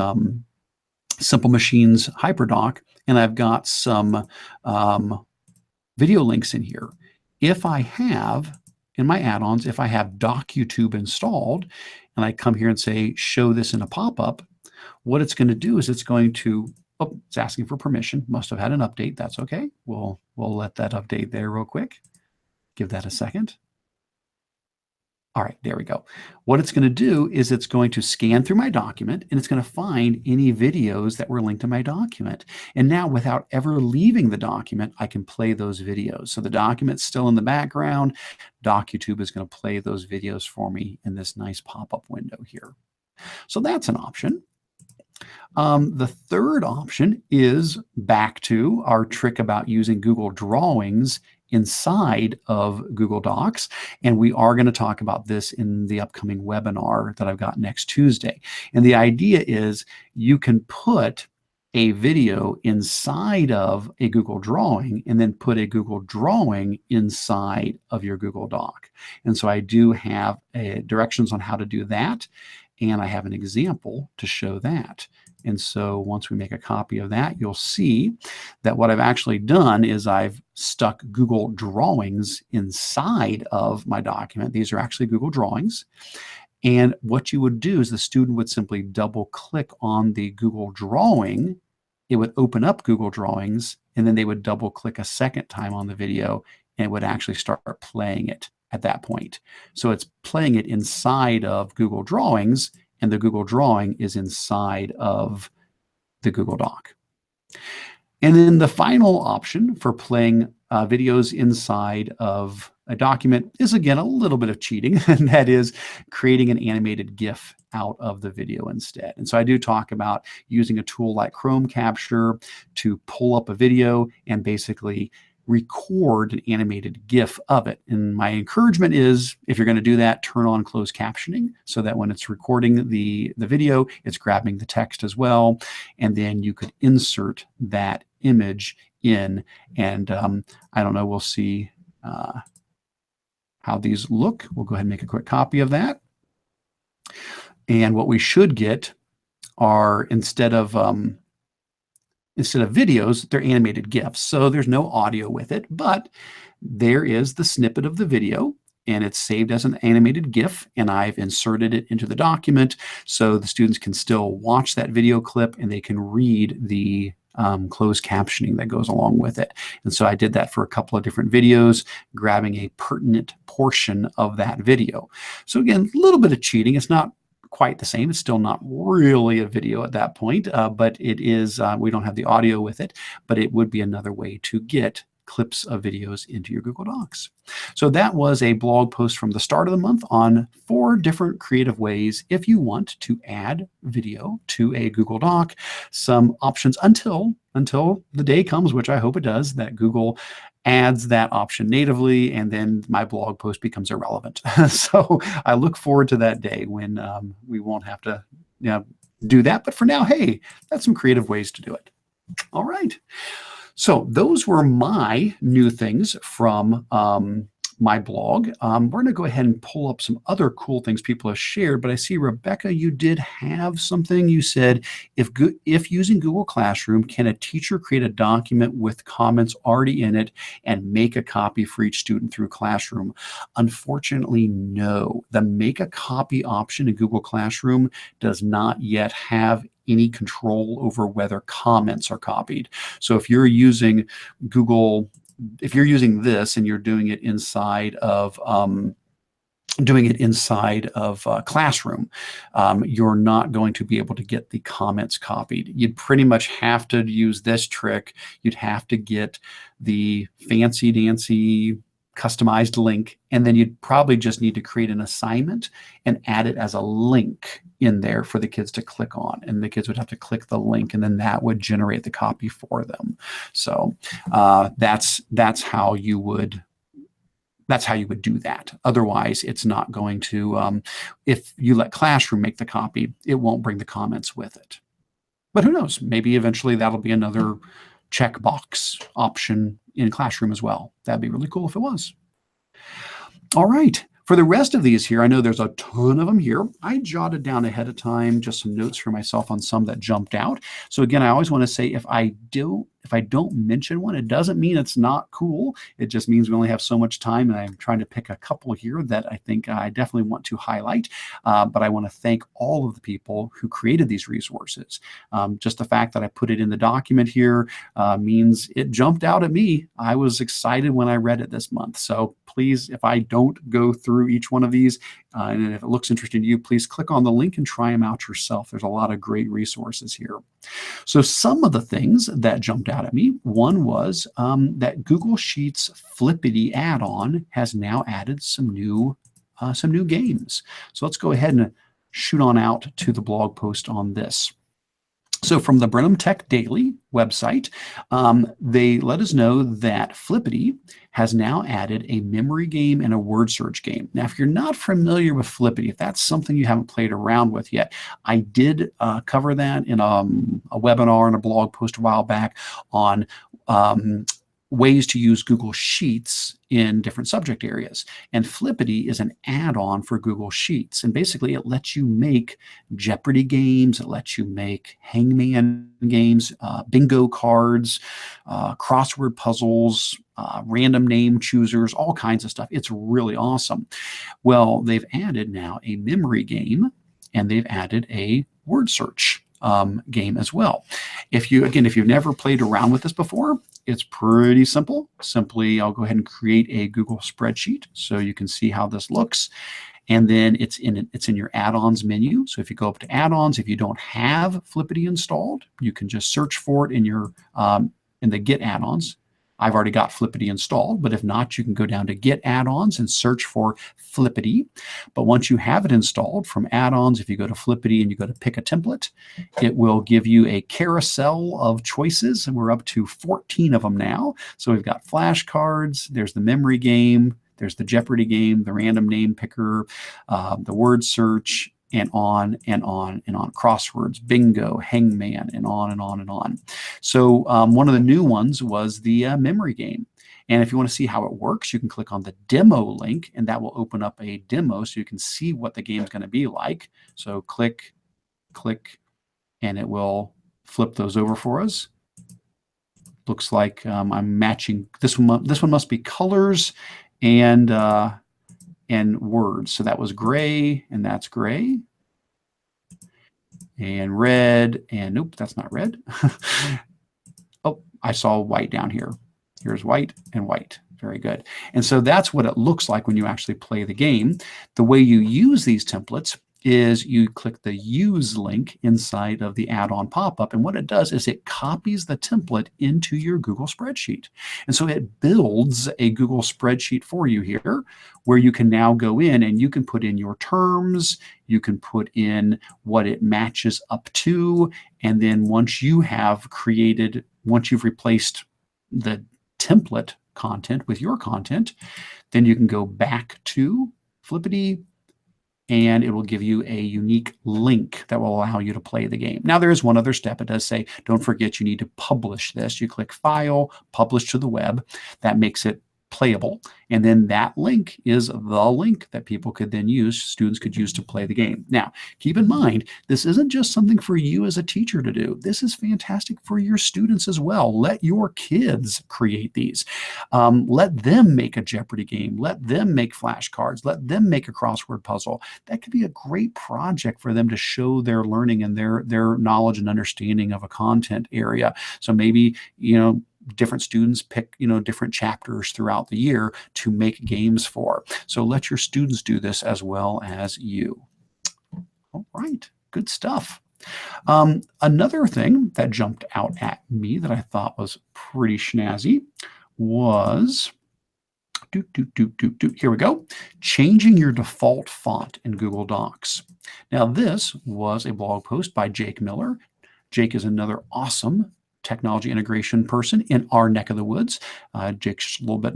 Simple Machines hyperdoc, and I've got some video links in here. If I have, in my add-ons, if I have DocuTube installed, and I come here and say, show this in a pop-up, what it's going to do is it's going to, oh, it's asking for permission. Must have had an update. That's okay. We'll let that update there real quick. Give that a second. All right, there we go. What it's going to do is it's going to scan through my document, and it's going to find any videos that were linked to my document. And now, without ever leaving the document, I can play those videos. So the document's still in the background. DocuTube is going to play those videos for me in this nice pop-up window here. So that's an option. The third option is back to our trick about using Google Drawings inside of Google Docs. And we are going to talk about this in the upcoming webinar that I've got next Tuesday. And the idea is you can put a video inside of a Google Drawing and then put a Google Drawing inside of your Google Doc. And so I do have directions on how to do that. And I have an example to show that. And so once we make a copy of that, you'll see that what I've actually done is I've stuck Google Drawings inside of my document. These are actually Google Drawings. And what you would do is the student would simply double click on the Google Drawing. It would open up Google Drawings, and then they would double click a second time on the video, and it would actually start playing it at that point. So it's playing it inside of Google Drawings, and the Google Drawing is inside of the Google Doc. And then the final option for playing videos inside of a document is, again, a little bit of cheating, and that is creating an animated GIF out of the video instead. And so I do talk about using a tool like Chrome Capture to pull up a video and basically record an animated GIF of it. And my encouragement is, if you're going to do that, turn on closed captioning so that when it's recording the video, it's grabbing the text as well. And then you could insert that image in. And I don't know, we'll see how these look. We'll go ahead and make a quick copy of that. And what we should get are, instead of videos, they're animated GIFs. So there's no audio with it, but there is the snippet of the video, and it's saved as an animated GIF, and I've inserted it into the document so the students can still watch that video clip and they can read the closed captioning that goes along with it. And so I did that for a couple of different videos, grabbing a pertinent portion of that video. So again, a little bit of cheating. It's not quite the same. It's still not really a video at that point, but it is, we don't have the audio with it, but it would be another way to get clips of videos into your Google Docs. So that was a blog post from the start of the month on 4 different creative ways if you want to add video to a Google Doc. Some options until the day comes, which I hope it does, that Google adds that option natively, and then my blog post becomes irrelevant. So I look forward to that day when we won't have to do that. But for now, hey, that's some creative ways to do it. All right. So those were my new things from my blog. We're going to go ahead and pull up some other cool things people have shared, but I see, Rebecca, you did have something. You said, if using Google Classroom, can a teacher create a document with comments already in it and make a copy for each student through Classroom? Unfortunately, no. The make a copy option in Google Classroom does not yet have any control over whether comments are copied. So if you're using Google, if you're using this and you're doing it inside of Classroom, you're not going to be able to get the comments copied. You'd pretty much have to use this trick. You'd have to get the fancy dancy customized link, and then you'd probably just need to create an assignment and add it as a link in there for the kids to click on, and the kids would have to click the link, and then that would generate the copy for them. So that's how you would do that. Otherwise, it's not going to, if you let Classroom make the copy, it won't bring the comments with it. But who knows? Maybe eventually that'll be another checkbox option in Classroom as well. That'd be really cool if it was. All right. For the rest of these here, I know there's a ton of them here. I jotted down ahead of time just some notes for myself on some that jumped out. So again, I always want to say if I don't mention one, it doesn't mean it's not cool. It just means we only have so much time, and I'm trying to pick a couple here that I think I definitely want to highlight. But I want to thank all of the people who created these resources. Just the fact that I put it in the document here means it jumped out at me. I was excited when I read it this month. So please, if I don't go through each one of these, and if it looks interesting to you, please click on the link and try them out yourself. There's a lot of great resources here. So some of the things that jumped out at me, one was that Google Sheets Flippity add-on has now added some new games. So let's go ahead and shoot on out to the blog post on this. So from the Brenham Tech Daily website, they let us know that Flippity has now added a memory game and a word search game. Now, if you're not familiar with Flippity, if that's something you haven't played around with yet, I did cover that in a webinar and a blog post a while back on ways to use Google Sheets in different subject areas. And Flippity is an add-on for Google Sheets. And basically it lets you make Jeopardy games, it lets you make Hangman games, bingo cards, crossword puzzles, random name choosers, all kinds of stuff. It's really awesome. Well, they've added now a memory game, and they've added a word search game as well. If you've never played around with this before, it's pretty simple. Simply, I'll go ahead and create a Google spreadsheet so you can see how this looks. And then it's in your add-ons menu. So if you go up to add-ons, if you don't have Flippity installed, you can just search for it in your in the Get add-ons. I've already got Flippity installed, but if not, you can go down to Get Add-ons and search for Flippity. But once you have it installed from add-ons, if you go to Flippity and you go to pick a template, it will give you a carousel of choices, and we're up to 14 of them now. So we've got flashcards, there's the memory game, there's the Jeopardy game, the random name picker, the word search, and on and on and on. Crosswords, bingo, hangman, and on and on and on. So one of the new ones was the memory game. And if you want to see how it works, you can click on the demo link, and that will open up a demo so you can see what the game is going to be like. So click, and it will flip those over for us. Looks like I'm matching this one. This one must be colors and words. So that was gray, and that's gray. And red, and nope, that's not red. Oh, I saw white down here. Here's white and white. Very good. And so that's what it looks like when you actually play the game. The way you use these templates is you click the use link inside of the add-on pop-up, and what it does is it copies the template into your Google spreadsheet. And so it builds a Google spreadsheet for you here, where you can now go in and you can put in your terms, you can put in what it matches up to, and then once you've replaced the template content with your content, then you can go back to Flippity, and it will give you a unique link that will allow you to play the game. Now, there is one other step. It does say, don't forget you need to publish this. You click File, Publish to the web. That makes it playable. And then that link is the link that people could then use, students could use to play the game. Now, keep in mind, this isn't just something for you as a teacher to do. This is fantastic for your students as well. Let your kids create these. Let them make a Jeopardy game. Let them make flashcards. Let them make a crossword puzzle. That could be a great project for them to show their learning and their knowledge and understanding of a content area. So maybe, different students pick, different chapters throughout the year to make games for. So let your students do this as well as you. All right, good stuff. Another thing that jumped out at me that I thought was pretty snazzy was, here we go, changing your default font in Google Docs. Now, this was a blog post by Jake Miller. Jake is another awesome technology integration person in our neck of the woods. Jake's just a little bit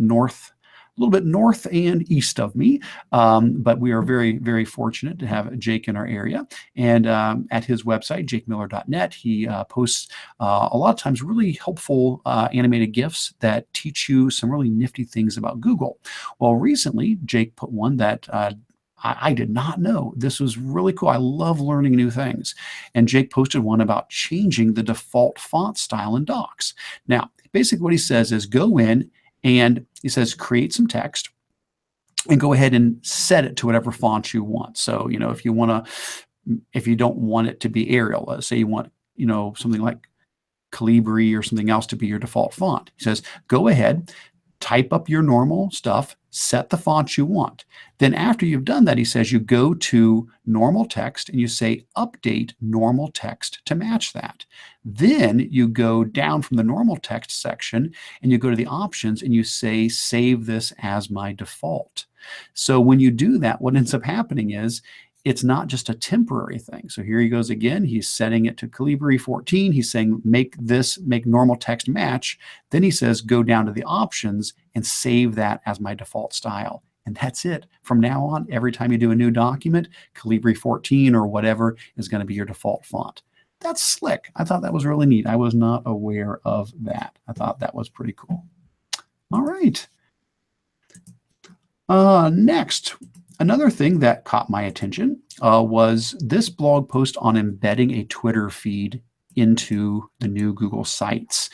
north and east of me, but we are very, very fortunate to have Jake in our area. And at his website, jakemiller.net, he posts a lot of times really helpful animated GIFs that teach you some really nifty things about Google. Well, recently, Jake put one that I did not know. This was really cool. I love learning new things. And Jake posted one about changing the default font style in Docs. Now, basically what he says is go in and he says create some text and go ahead and set it to whatever font you want. So, if you don't want it to be Arial, let's say you want, something like Calibri or something else to be your default font. He says, go ahead, type up your normal stuff, set the font you want. Then after you've done that, he says you go to normal text and you say update normal text to match that. Then you go down from the normal text section and you go to the options and you say save this as my default. So when you do that, what ends up happening is it's not just a temporary thing. So here he goes again. He's setting it to Calibri 14. He's saying make normal text match. Then he says go down to the options and save that as my default style. And that's it. From now on, every time you do a new document, Calibri 14 or whatever is going to be your default font. That's slick. I thought that was really neat. I was not aware of that. I thought that was pretty cool. All right. Next. Another thing that caught my attention was this blog post on embedding a Twitter feed into the new Google Sites.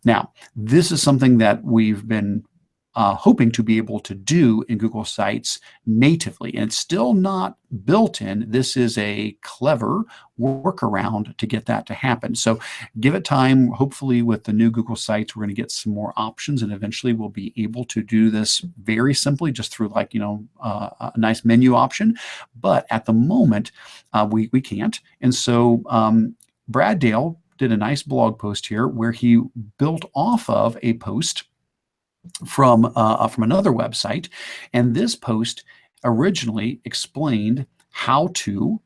Now, this is something that we've been hoping to be able to do in Google Sites natively, and it's still not built in. This is a clever workaround to get that to happen. So give it time. Hopefully with the new Google Sites, we're going to get some more options, and eventually we'll be able to do this very simply just through a nice menu option. But at the moment, we can't. And so Brad Dale did a nice blog post here where he built off of a post from another website, and this post originally explained how to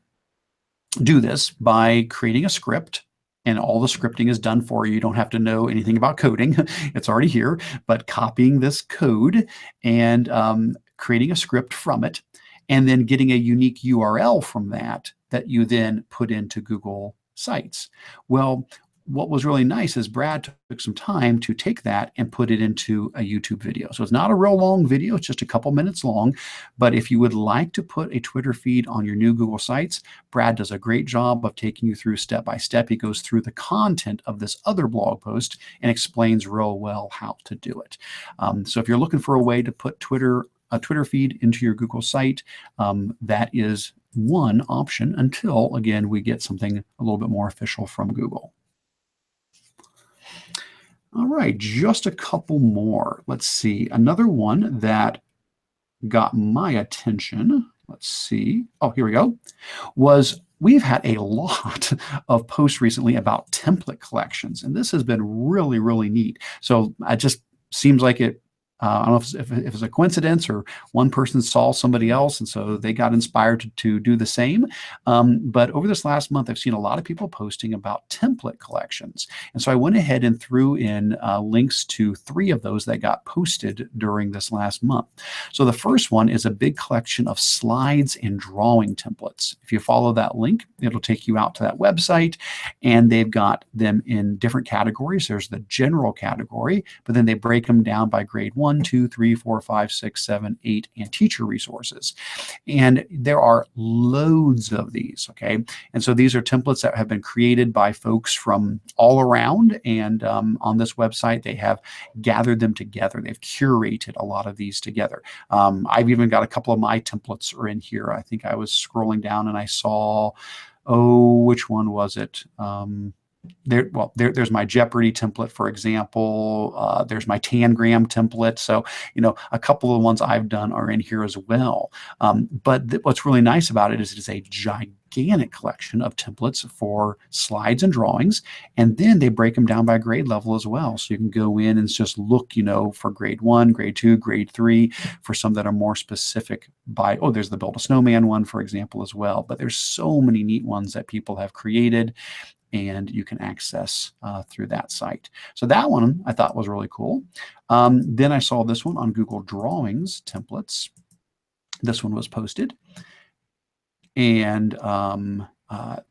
do this by creating a script, and all the scripting is done for you. You don't have to know anything about coding. It's already here, but copying this code and creating a script from it, and then getting a unique URL from that you then put into Google Sites. Well, what was really nice is Brad took some time to take that and put it into a YouTube video. So it's not a real long video, it's just a couple minutes long. But if you would like to put a Twitter feed on your new Google Sites, Brad does a great job of taking you through step by step. He goes through the content of this other blog post and explains real well how to do it. So if you're looking for a way to put a Twitter feed into your Google site, that is one option until, again, we get something a little bit more official from Google. All right, just a couple more. Let's see. Another one that got my attention, let's see. Oh, here we go. Was we've had a lot of posts recently about template collections, and this has been really, really neat. So it just seems like it I don't know if it's a coincidence or one person saw somebody else, and so they got inspired to do the same. But over this last month, I've seen a lot of people posting about template collections. And so I went ahead and threw in links to 3 of those that got posted during this last month. So the first one is a big collection of slides and drawing templates. If you follow that link, it'll take you out to that website, and they've got them in different categories. There's the general category, but then they break them down by grade 1, 2, 3, 4, 5, 6, 7, 8, and teacher resources. And there are loads of these, okay? And so these are templates that have been created by folks from all around, and on this website, they have gathered them together. They've curated a lot of these together. I've even got a couple of my templates are in here. I think I was scrolling down and I saw, oh, which one was it? There's my Jeopardy template, for example. There's my Tangram template. So, a couple of the ones I've done are in here as well. But what's really nice about it is it is a gigantic collection of templates for slides and drawings. And then they break them down by grade level as well. So you can go in and just look, for grade 1, grade 2, grade 3, for some that are more specific by, there's the Build a Snowman one, for example, as well. But there's so many neat ones that people have created, and you can access through that site. So that one I thought was really cool. Then I saw this one on Google Drawings templates. This one was posted. And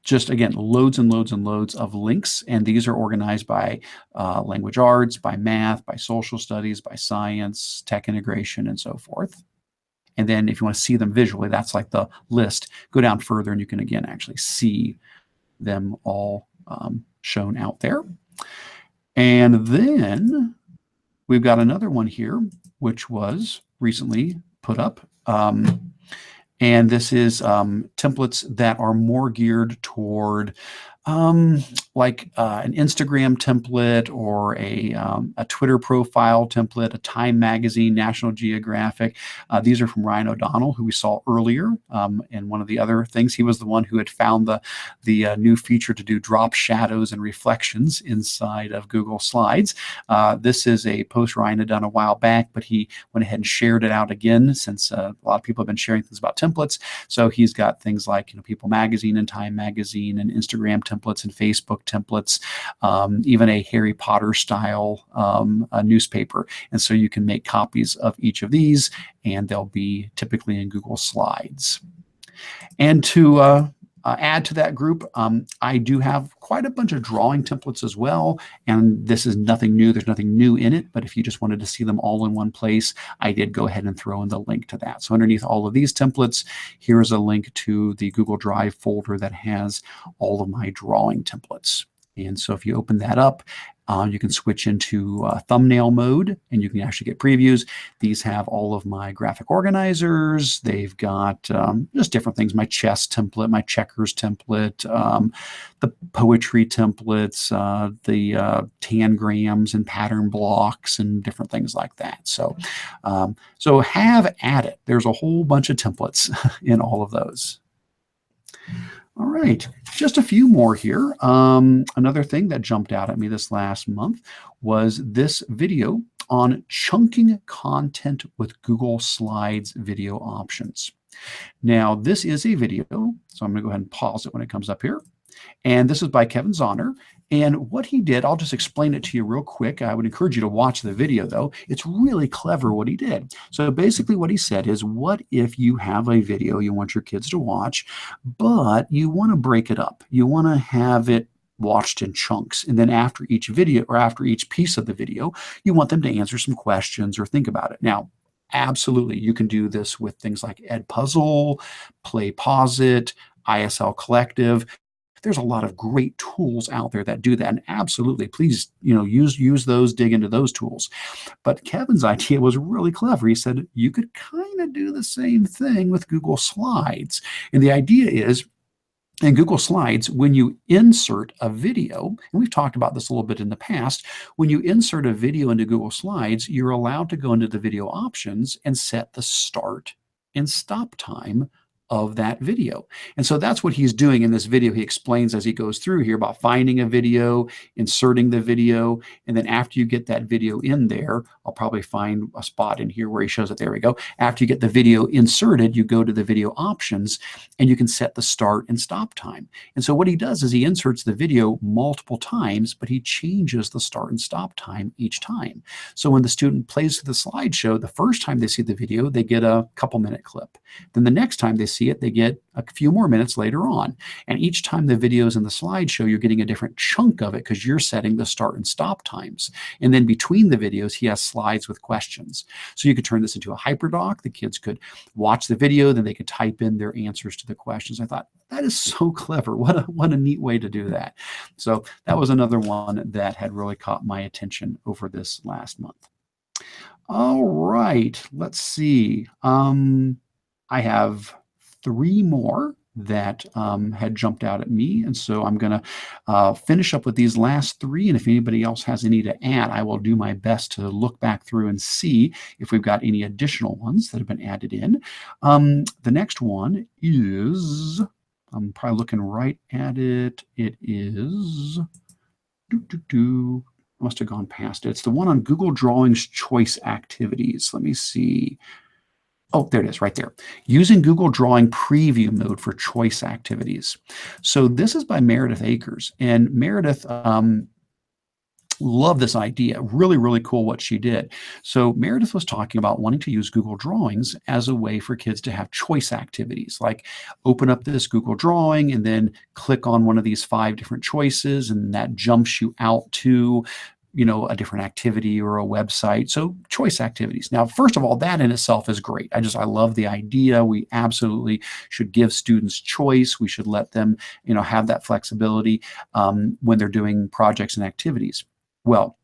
just, again, loads and loads and loads of links. And these are organized by language arts, by math, by social studies, by science, tech integration, and so forth. And then if you want to see them visually, that's like the list. Go down further and you can, again, actually see them all shown out there. And then we've got another one here, which was recently put up. And this is templates that are more geared toward like an Instagram template or a Twitter profile template, a Time Magazine, National Geographic. These are from Ryan O'Donnell, who we saw earlier in one of the other things. He was the one who had found the new feature to do drop shadows and reflections inside of Google Slides. This is a post Ryan had done a while back, but he went ahead and shared it out again, since a lot of people have been sharing things about templates. So he's got things like People Magazine and Time Magazine and Instagram templates and Facebook templates, even a Harry Potter style newspaper. And so you can make copies of each of these, and they'll be typically in Google Slides. And to add to that group, I do have quite a bunch of drawing templates as well. And this is nothing new. There's nothing new in it. But if you just wanted to see them all in one place, I did go ahead and throw in the link to that. So underneath all of these templates, here's a link to the Google Drive folder that has all of my drawing templates. And so if you open that up, you can switch into thumbnail mode, and you can actually get previews. These have all of my graphic organizers. They've got just different things, my chess template, my checkers template, the poetry templates, the tangrams and pattern blocks and different things like that. So, so have at it. There's a whole bunch of templates in all of those. All right, just a few more here. Another thing that jumped out at me this last month was this video on chunking content with Google Slides video options. Now, this is a video, so I'm going to go ahead and pause it when it comes up here. And this is by Kevin Zahner. And what he did, I'll just explain it to you real quick. I would encourage you to watch the video, though. It's really clever what he did. So basically what he said is, what if you have a video you want your kids to watch, but you want to break it up? You want to have it watched in chunks. And then after each video, or after each piece of the video, you want them to answer some questions or think about it. Now, absolutely, you can do this with things like Edpuzzle, Play Pause It, ISL Collective. There's a lot of great tools out there that do that. And absolutely, please, use those, dig into those tools. But Kevin's idea was really clever. He said you could kind of do the same thing with Google Slides. And the idea is, in Google Slides, when you insert a video, and we've talked about this a little bit in the past, when you insert a video into Google Slides, you're allowed to go into the video options and set the start and stop time of that video. And so that's what he's doing in this video. He explains as he goes through here about finding a video, inserting the video, and then after you get that video in there, I'll probably find a spot in here where he shows it. There we go. After you get the video inserted, you go to the video options and you can set the start and stop time. And so what he does is he inserts the video multiple times, but he changes the start and stop time each time. So when the student plays the slideshow, the first time they see the video, they get a couple-minute clip. Then the next time they see it, they get a few more minutes later on. And each time the video is in the slideshow, you're getting a different chunk of it because you're setting the start and stop times. And then between the videos, he has slides with questions. So you could turn this into a hyperdoc. The kids could watch the video, then they could type in their answers to the questions. I thought, that is so clever. What a neat way to do that. So that was another one that had really caught my attention over this last month. All right, let's see. I have 3 more that had jumped out at me. And so I'm going to finish up with these last 3. And if anybody else has any to add, I will do my best to look back through and see if we've got any additional ones that have been added in. The next one is, I'm probably looking right at it. It is, must have gone past it. It's the one on Google Drawings choice activities. Let me see. Oh, there it is right there. Using Google Drawing preview mode for choice activities. So this is by Meredith Akers. And Meredith loved this idea. Really, really cool what she did. So Meredith was talking about wanting to use Google Drawings as a way for kids to have choice activities, like open up this Google Drawing and then click on one of these 5 different choices, and that jumps you out to a different activity or a website. So choice activities. Now, first of all, that in itself is great. I love the idea. We absolutely should give students choice. We should let them, have that flexibility when they're doing projects and activities. Well,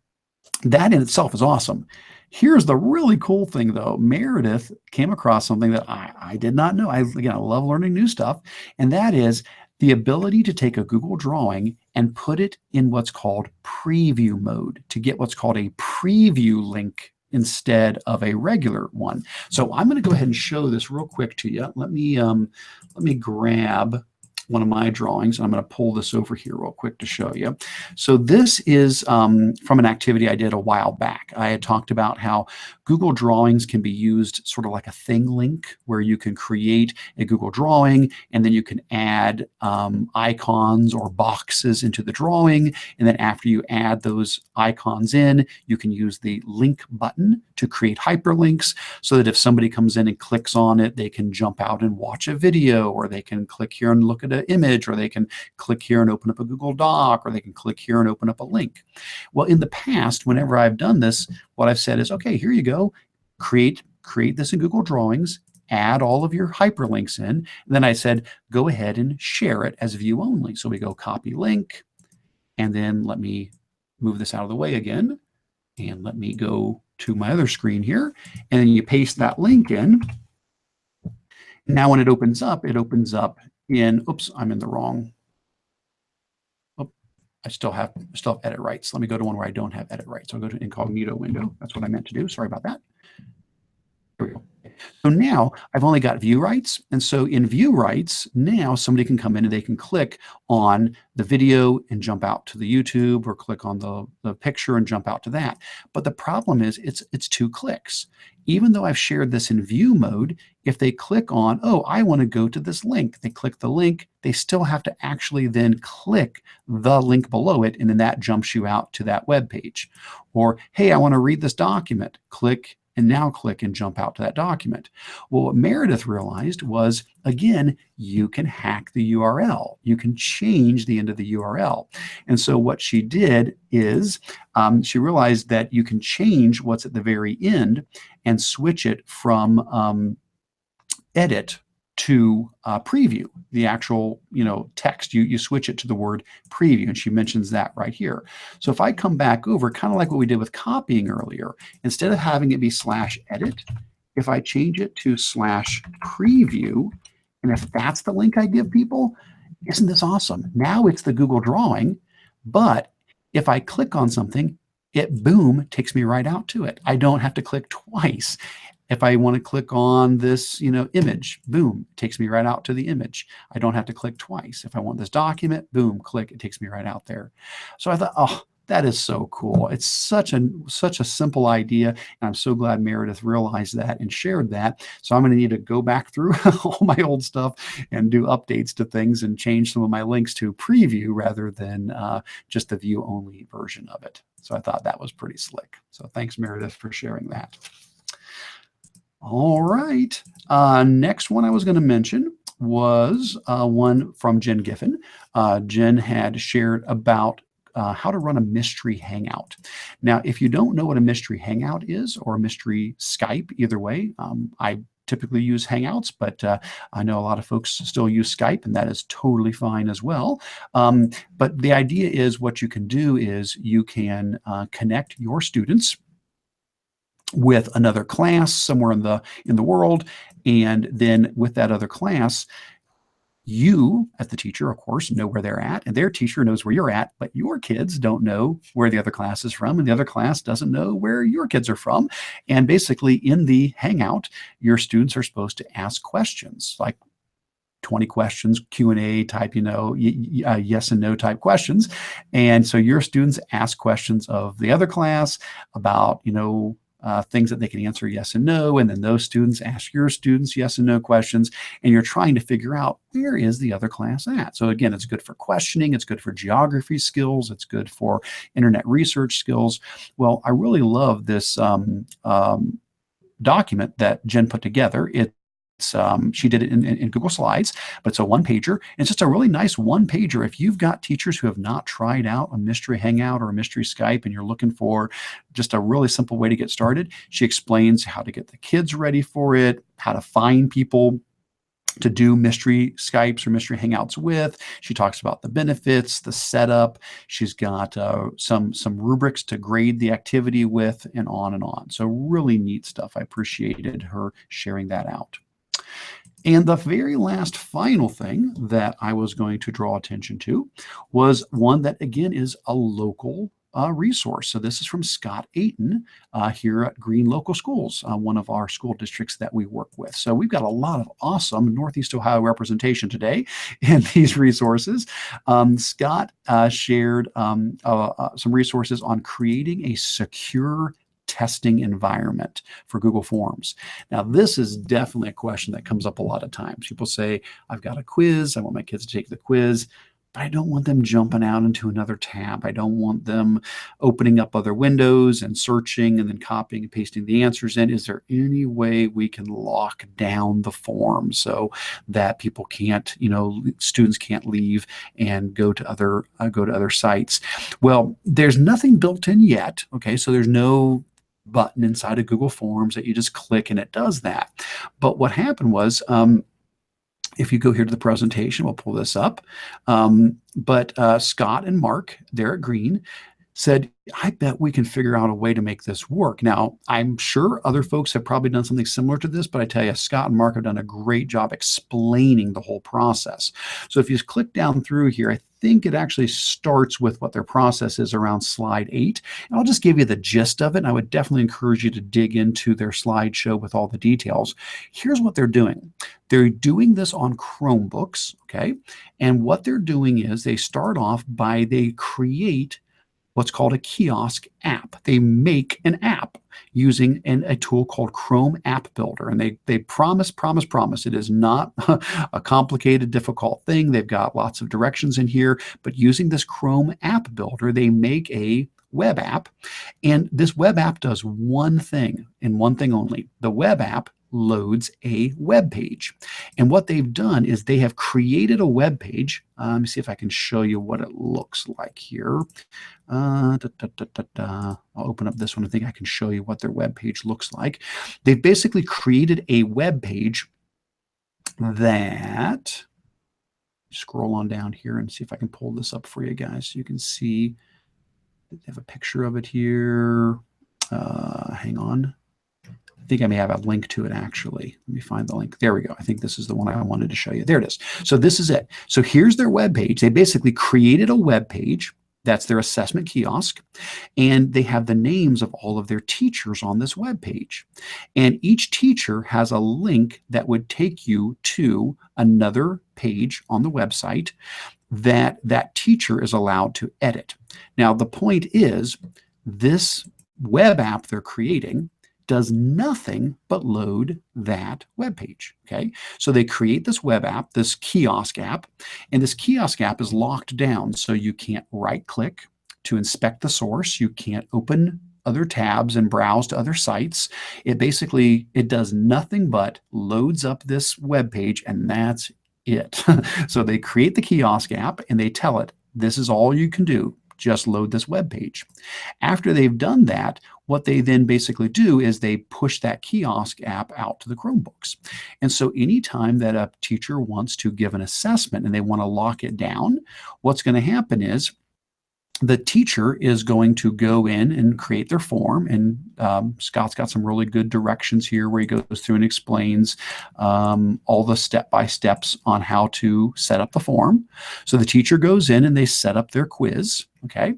that in itself is awesome. Here's the really cool thing, though. Meredith came across something that I did not know. I love learning new stuff. And that is the ability to take a Google drawing and put it in what's called preview mode to get what's called a preview link instead of a regular one. So I'm going to go ahead and show this real quick to you. Let me grab one of my drawings, and I'm going to pull this over here real quick to show you. So this is from an activity I did a while back. I had talked about how Google Drawings can be used sort of like a thing link, where you can create a Google drawing and then you can add icons or boxes into the drawing. And then after you add those icons in, you can use the link button to create hyperlinks so that if somebody comes in and clicks on it, they can jump out and watch a video, or they can click here and look at an image, or they can click here and open up a Google Doc, or they can click here and open up a link. Well, in the past, whenever I've done this, what I've said is, okay, here you go, create this in Google Drawings, add all of your hyperlinks in, and then I said, go ahead and share it as view only. So we go copy link, and then let me move this out of the way again, and let me go to my other screen here, and then you paste that link in. Now when it opens up in, oops, I'm in the wrong. Oh, I still have edit rights. Let me go to one where I don't have edit rights. I'll go to incognito window. That's what I meant to do. Sorry about that. Here we go. So now I've only got view rights. And so in view rights, now somebody can come in and they can click on the video and jump out to the YouTube, or click on the picture and jump out to that. But the problem is it's 2 clicks. Even though I've shared this in view mode, if they click on, oh, I want to go to this link, they click the link, they still have to actually then click the link below it, and then that jumps you out to that web page. Or, hey, I want to read this document, click, and now click and jump out to that document. Well, what Meredith realized was, again, you can hack the URL. You can change the end of the URL. And so what she did is she realized that you can change what's at the very end and switch it from edit to preview, the actual text. You switch it to the word preview, and she mentions that right here. So if I come back over, kind of like what we did with copying earlier, instead of having it be /edit, if I change it to /preview, and if that's the link I give people, isn't this awesome? Now it's the Google drawing, but if I click on something, it, boom, takes me right out to it. I don't have to click twice. If I want to click on this, image, boom, it takes me right out to the image. I don't have to click twice. If I want this document, boom, click, it takes me right out there. So I thought, oh, that is so cool. It's such a simple idea, and I'm so glad Meredith realized that and shared that. So I'm going to need to go back through all my old stuff and do updates to things and change some of my links to preview rather than just the view only version of it. So I thought that was pretty slick. So thanks, Meredith, for sharing that. All right. Next one I was going to mention was one from Jen Giffen. Jen had shared about how to run a mystery hangout. Now, if you don't know what a mystery hangout is, or a mystery Skype, either way, I typically use Hangouts, but I know a lot of folks still use Skype, and that is totally fine as well. But the idea is, what you can do is you can connect your students with another class somewhere in the world, and then with that other class, you, as the teacher, of course, know where they're at, and their teacher knows where you're at, but your kids don't know where the other class is from, and the other class doesn't know where your kids are from. And basically, in the Hangout, your students are supposed to ask questions, like 20 questions, Q&A type, yes and no type questions. And so your students ask questions of the other class about, things that they can answer yes and no, and then those students ask your students yes and no questions, and you're trying to figure out, where is the other class at? So again, it's good for questioning, it's good for geography skills, it's good for internet research skills. Well, I really love this document that Jen put together. She did it in Google Slides, but it's a one-pager. It's just a really nice one-pager. If you've got teachers who have not tried out a mystery Hangout or a mystery Skype, and you're looking for just a really simple way to get started, she explains how to get the kids ready for it, how to find people to do mystery Skypes or mystery Hangouts with. She talks about the benefits, the setup. She's got some rubrics to grade the activity with, and on and on. So really neat stuff. I appreciated her sharing that out. And the very last final thing that I was going to draw attention to was one that, again, is a local resource. So this is from Scott Ayton here at Green Local Schools, one of our school districts that we work with. So we've got a lot of awesome Northeast Ohio representation today in these resources. Scott shared some resources on creating a secure testing environment for Google Forms. Now, this is definitely a question that comes up a lot of times. People say, I've got a quiz, I want my kids to take the quiz, but I don't want them jumping out into another tab. I don't want them opening up other windows and searching and then copying and pasting the answers in. Is there any way we can lock down the form so that people can't, students can't leave and go to other sites? Well, there's nothing built in yet. Okay, so there's no button inside of Google Forms that you just click and it does that. But what happened was, if you go here to the presentation, we'll pull this up. But Scott and Mark, they're at Green, said, I bet we can figure out a way to make this work. Now, I'm sure other folks have probably done something similar to this, but I tell you, Scott and Mark have done a great job explaining the whole process. So if you just click down through here, I think it actually starts with what their process is around slide 8. And I'll just give you the gist of it. And I would definitely encourage you to dig into their slideshow with all the details. Here's what they're doing. They're doing this on Chromebooks, okay? And what they're doing is they start off by they create what's called a kiosk app. They make an app using a tool called Chrome App Builder. And they promise. It is not a complicated, difficult thing. They've got lots of directions in here, but using this Chrome App Builder, they make a web app. And this web app does one thing and one thing only. The web app loads a web page. And what they've done is they have created a web page. Let me see if I can show you what it looks like here. I'll open up this one. I think I can show you what their web page looks like. They've basically created a web page that, scroll on down here and see if I can pull this up for you guys so you can see. They have a picture of it here. Hang on. I think I may have a link to it, actually. Let me find the link. There we go. I think this is the one I wanted to show you. There it is. So this is it. So here's their web page. They basically created a web page That's their assessment kiosk. And they have the names of all of their teachers on this web page. And each teacher has a link that would take you to another page on the website that that teacher is allowed to edit. Now, the point is, this web app they're creating does nothing but load that web page. Okay, so they create this web app, this kiosk app, and this kiosk app is locked down, so you can't right click to inspect the source, you can't open other tabs and browse to other sites. It does nothing but loads up this web page, and that's it. So they create the kiosk app and they tell it, this is all you can do, just load this web page. After they've done that, what they then basically do is they push that kiosk app out to the Chromebooks. And so anytime that a teacher wants to give an assessment and they want to lock it down, what's going to happen is the teacher is going to go in and create their form. And Scott's got some really good directions here where he goes through and explains all the step-by-steps on how to set up the form. So the teacher goes in and they set up their quiz. Okay.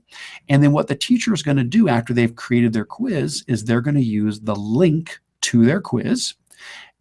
And then what the teacher is going to do after they've created their quiz is they're going to use the link to their quiz.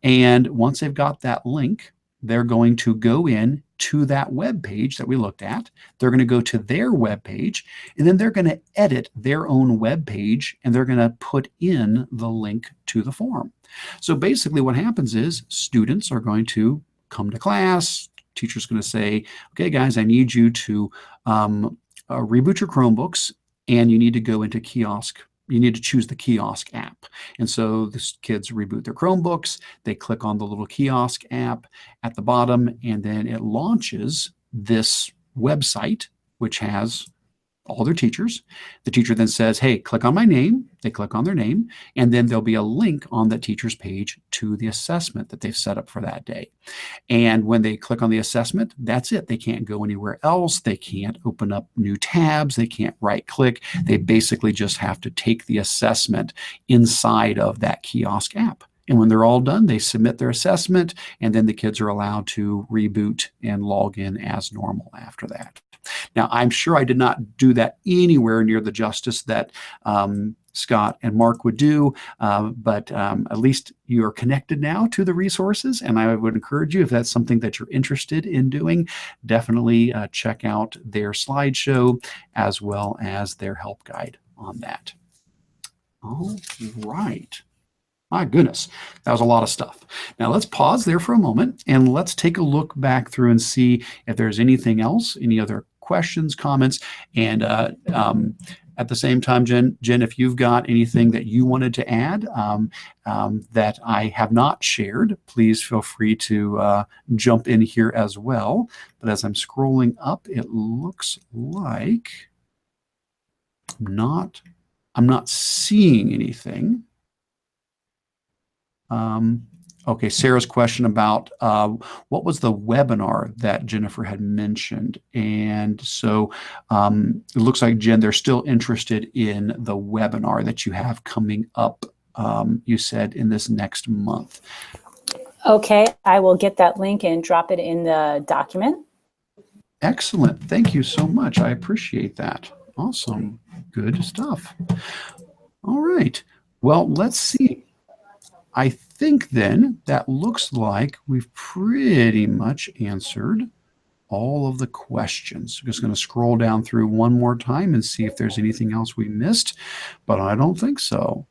And once they've got that link, they're going to go in to that web page that we looked at. They're going to go to their web page, and then they're going to edit their own web page, and they're going to put in the link to the form. So basically what happens is students are going to come to class. Teacher's going to say, okay, guys, I need you to reboot your Chromebooks, and you need to go into kiosk. You need to choose the kiosk app. And so the kids reboot their Chromebooks. They click on the little kiosk app at the bottom, and then it launches this website, which has all their teachers. The teacher then says, hey, click on my name. They click on their name, and then there'll be a link on the teacher's page to the assessment that they've set up for that day. And when they click on the assessment, that's it. They can't go anywhere else. They can't open up new tabs. They can't right click. They basically just have to take the assessment inside of that kiosk app. And when they're all done, they submit their assessment, and then the kids are allowed to reboot and log in as normal after that. Now, I'm sure I did not do that anywhere near the justice that Scott and Mark would do, but at least you are connected now to the resources, and I would encourage you, if that's something that you're interested in doing, definitely check out their slideshow as well as their help guide on that. All right. My goodness, that was a lot of stuff. Now let's pause there for a moment and let's take a look back through and see if there's anything else, any other questions, comments, and at the same time, Jen, if you've got anything that you wanted to add that I have not shared, please feel free to jump in here as well. But as I'm scrolling up, it looks like I'm not seeing anything. Okay, Sarah's question about what was the webinar that Jennifer had mentioned. And so it looks like, Jen, they're still interested in the webinar that you have coming up, you said, in this next month. Okay, I will get that link and drop it in the document. Excellent. Thank you so much. I appreciate that. Awesome. Good stuff. All right. Well, let's see. I think then that looks like we've pretty much answered all of the questions. I'm just going to scroll down through one more time and see if there's anything else we missed, but I don't think so.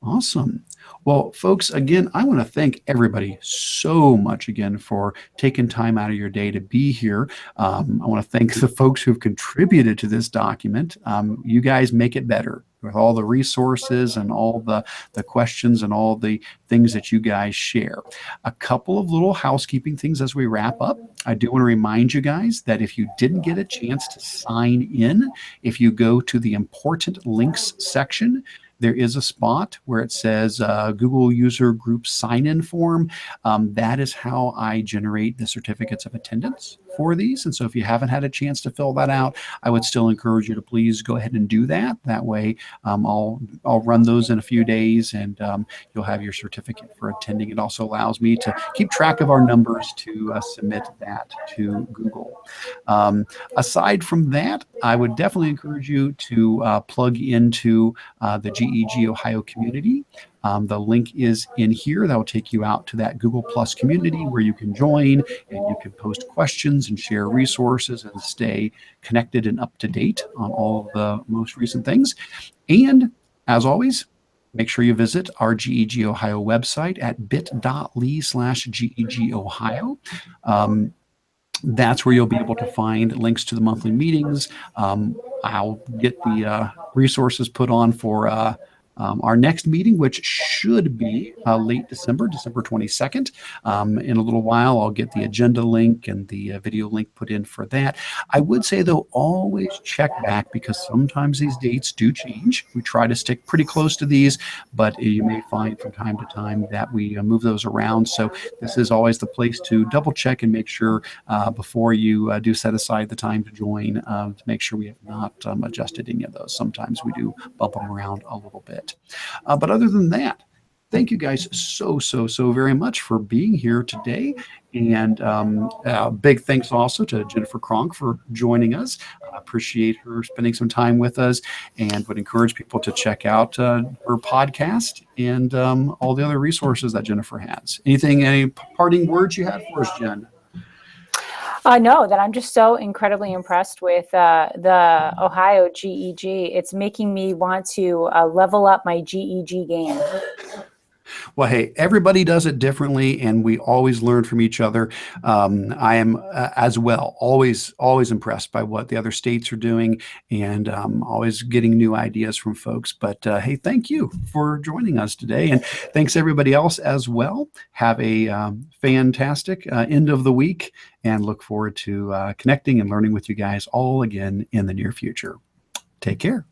Awesome. Well, folks, again, I want to thank everybody so much again for taking time out of your day to be here. I want to thank the folks who've contributed to this document. You guys make it better with all the resources and all the questions and all the things that you guys share. A couple of little housekeeping things as we wrap up. I do want to remind you guys that if you didn't get a chance to sign in, if you go to the important links section, there is a spot where it says Google User Group Sign-In Form. That is how I generate the certificates of attendance for these. And so if you haven't had a chance to fill that out, I would still encourage you to please go ahead and do that. That way I'll run those in a few days, and you'll have your certificate for attending. It also allows me to keep track of our numbers to submit that to Google. Aside from that, I would definitely encourage you to plug into the GEG Ohio community. The link is in here. That will take you out to that Google Plus community where you can join and you can post questions and share resources and stay connected and up to date on all of the most recent things. And as always, make sure you visit our GEG Ohio website at bit.ly/GEG Ohio. That's where you'll be able to find links to the monthly meetings. I'll get the resources put on for our next meeting, which should be late December 22nd. In a little while, I'll get the agenda link and the video link put in for that. I would say, though, always check back because sometimes these dates do change. We try to stick pretty close to these, but you may find from time to time that we move those around. So this is always the place to double check and make sure before you do set aside the time to join to make sure we have not adjusted any of those. Sometimes we do bump them around a little bit. But other than that, thank you guys so very much for being here today. And big thanks also to Jennifer Kronk for joining us. I appreciate her spending some time with us, and would encourage people to check out her podcast and all the other resources that Jennifer has. Any parting words you had for us, Jen? No, that I'm just so incredibly impressed with the Ohio GEG. It's making me want to level up my GEG game. Well, hey, everybody does it differently, and we always learn from each other. I am as well always impressed by what the other states are doing, and always getting new ideas from folks. But hey, thank you for joining us today, and thanks everybody else as well. Have a fantastic end of the week, and look forward to connecting and learning with you guys all again in the near future. Take care.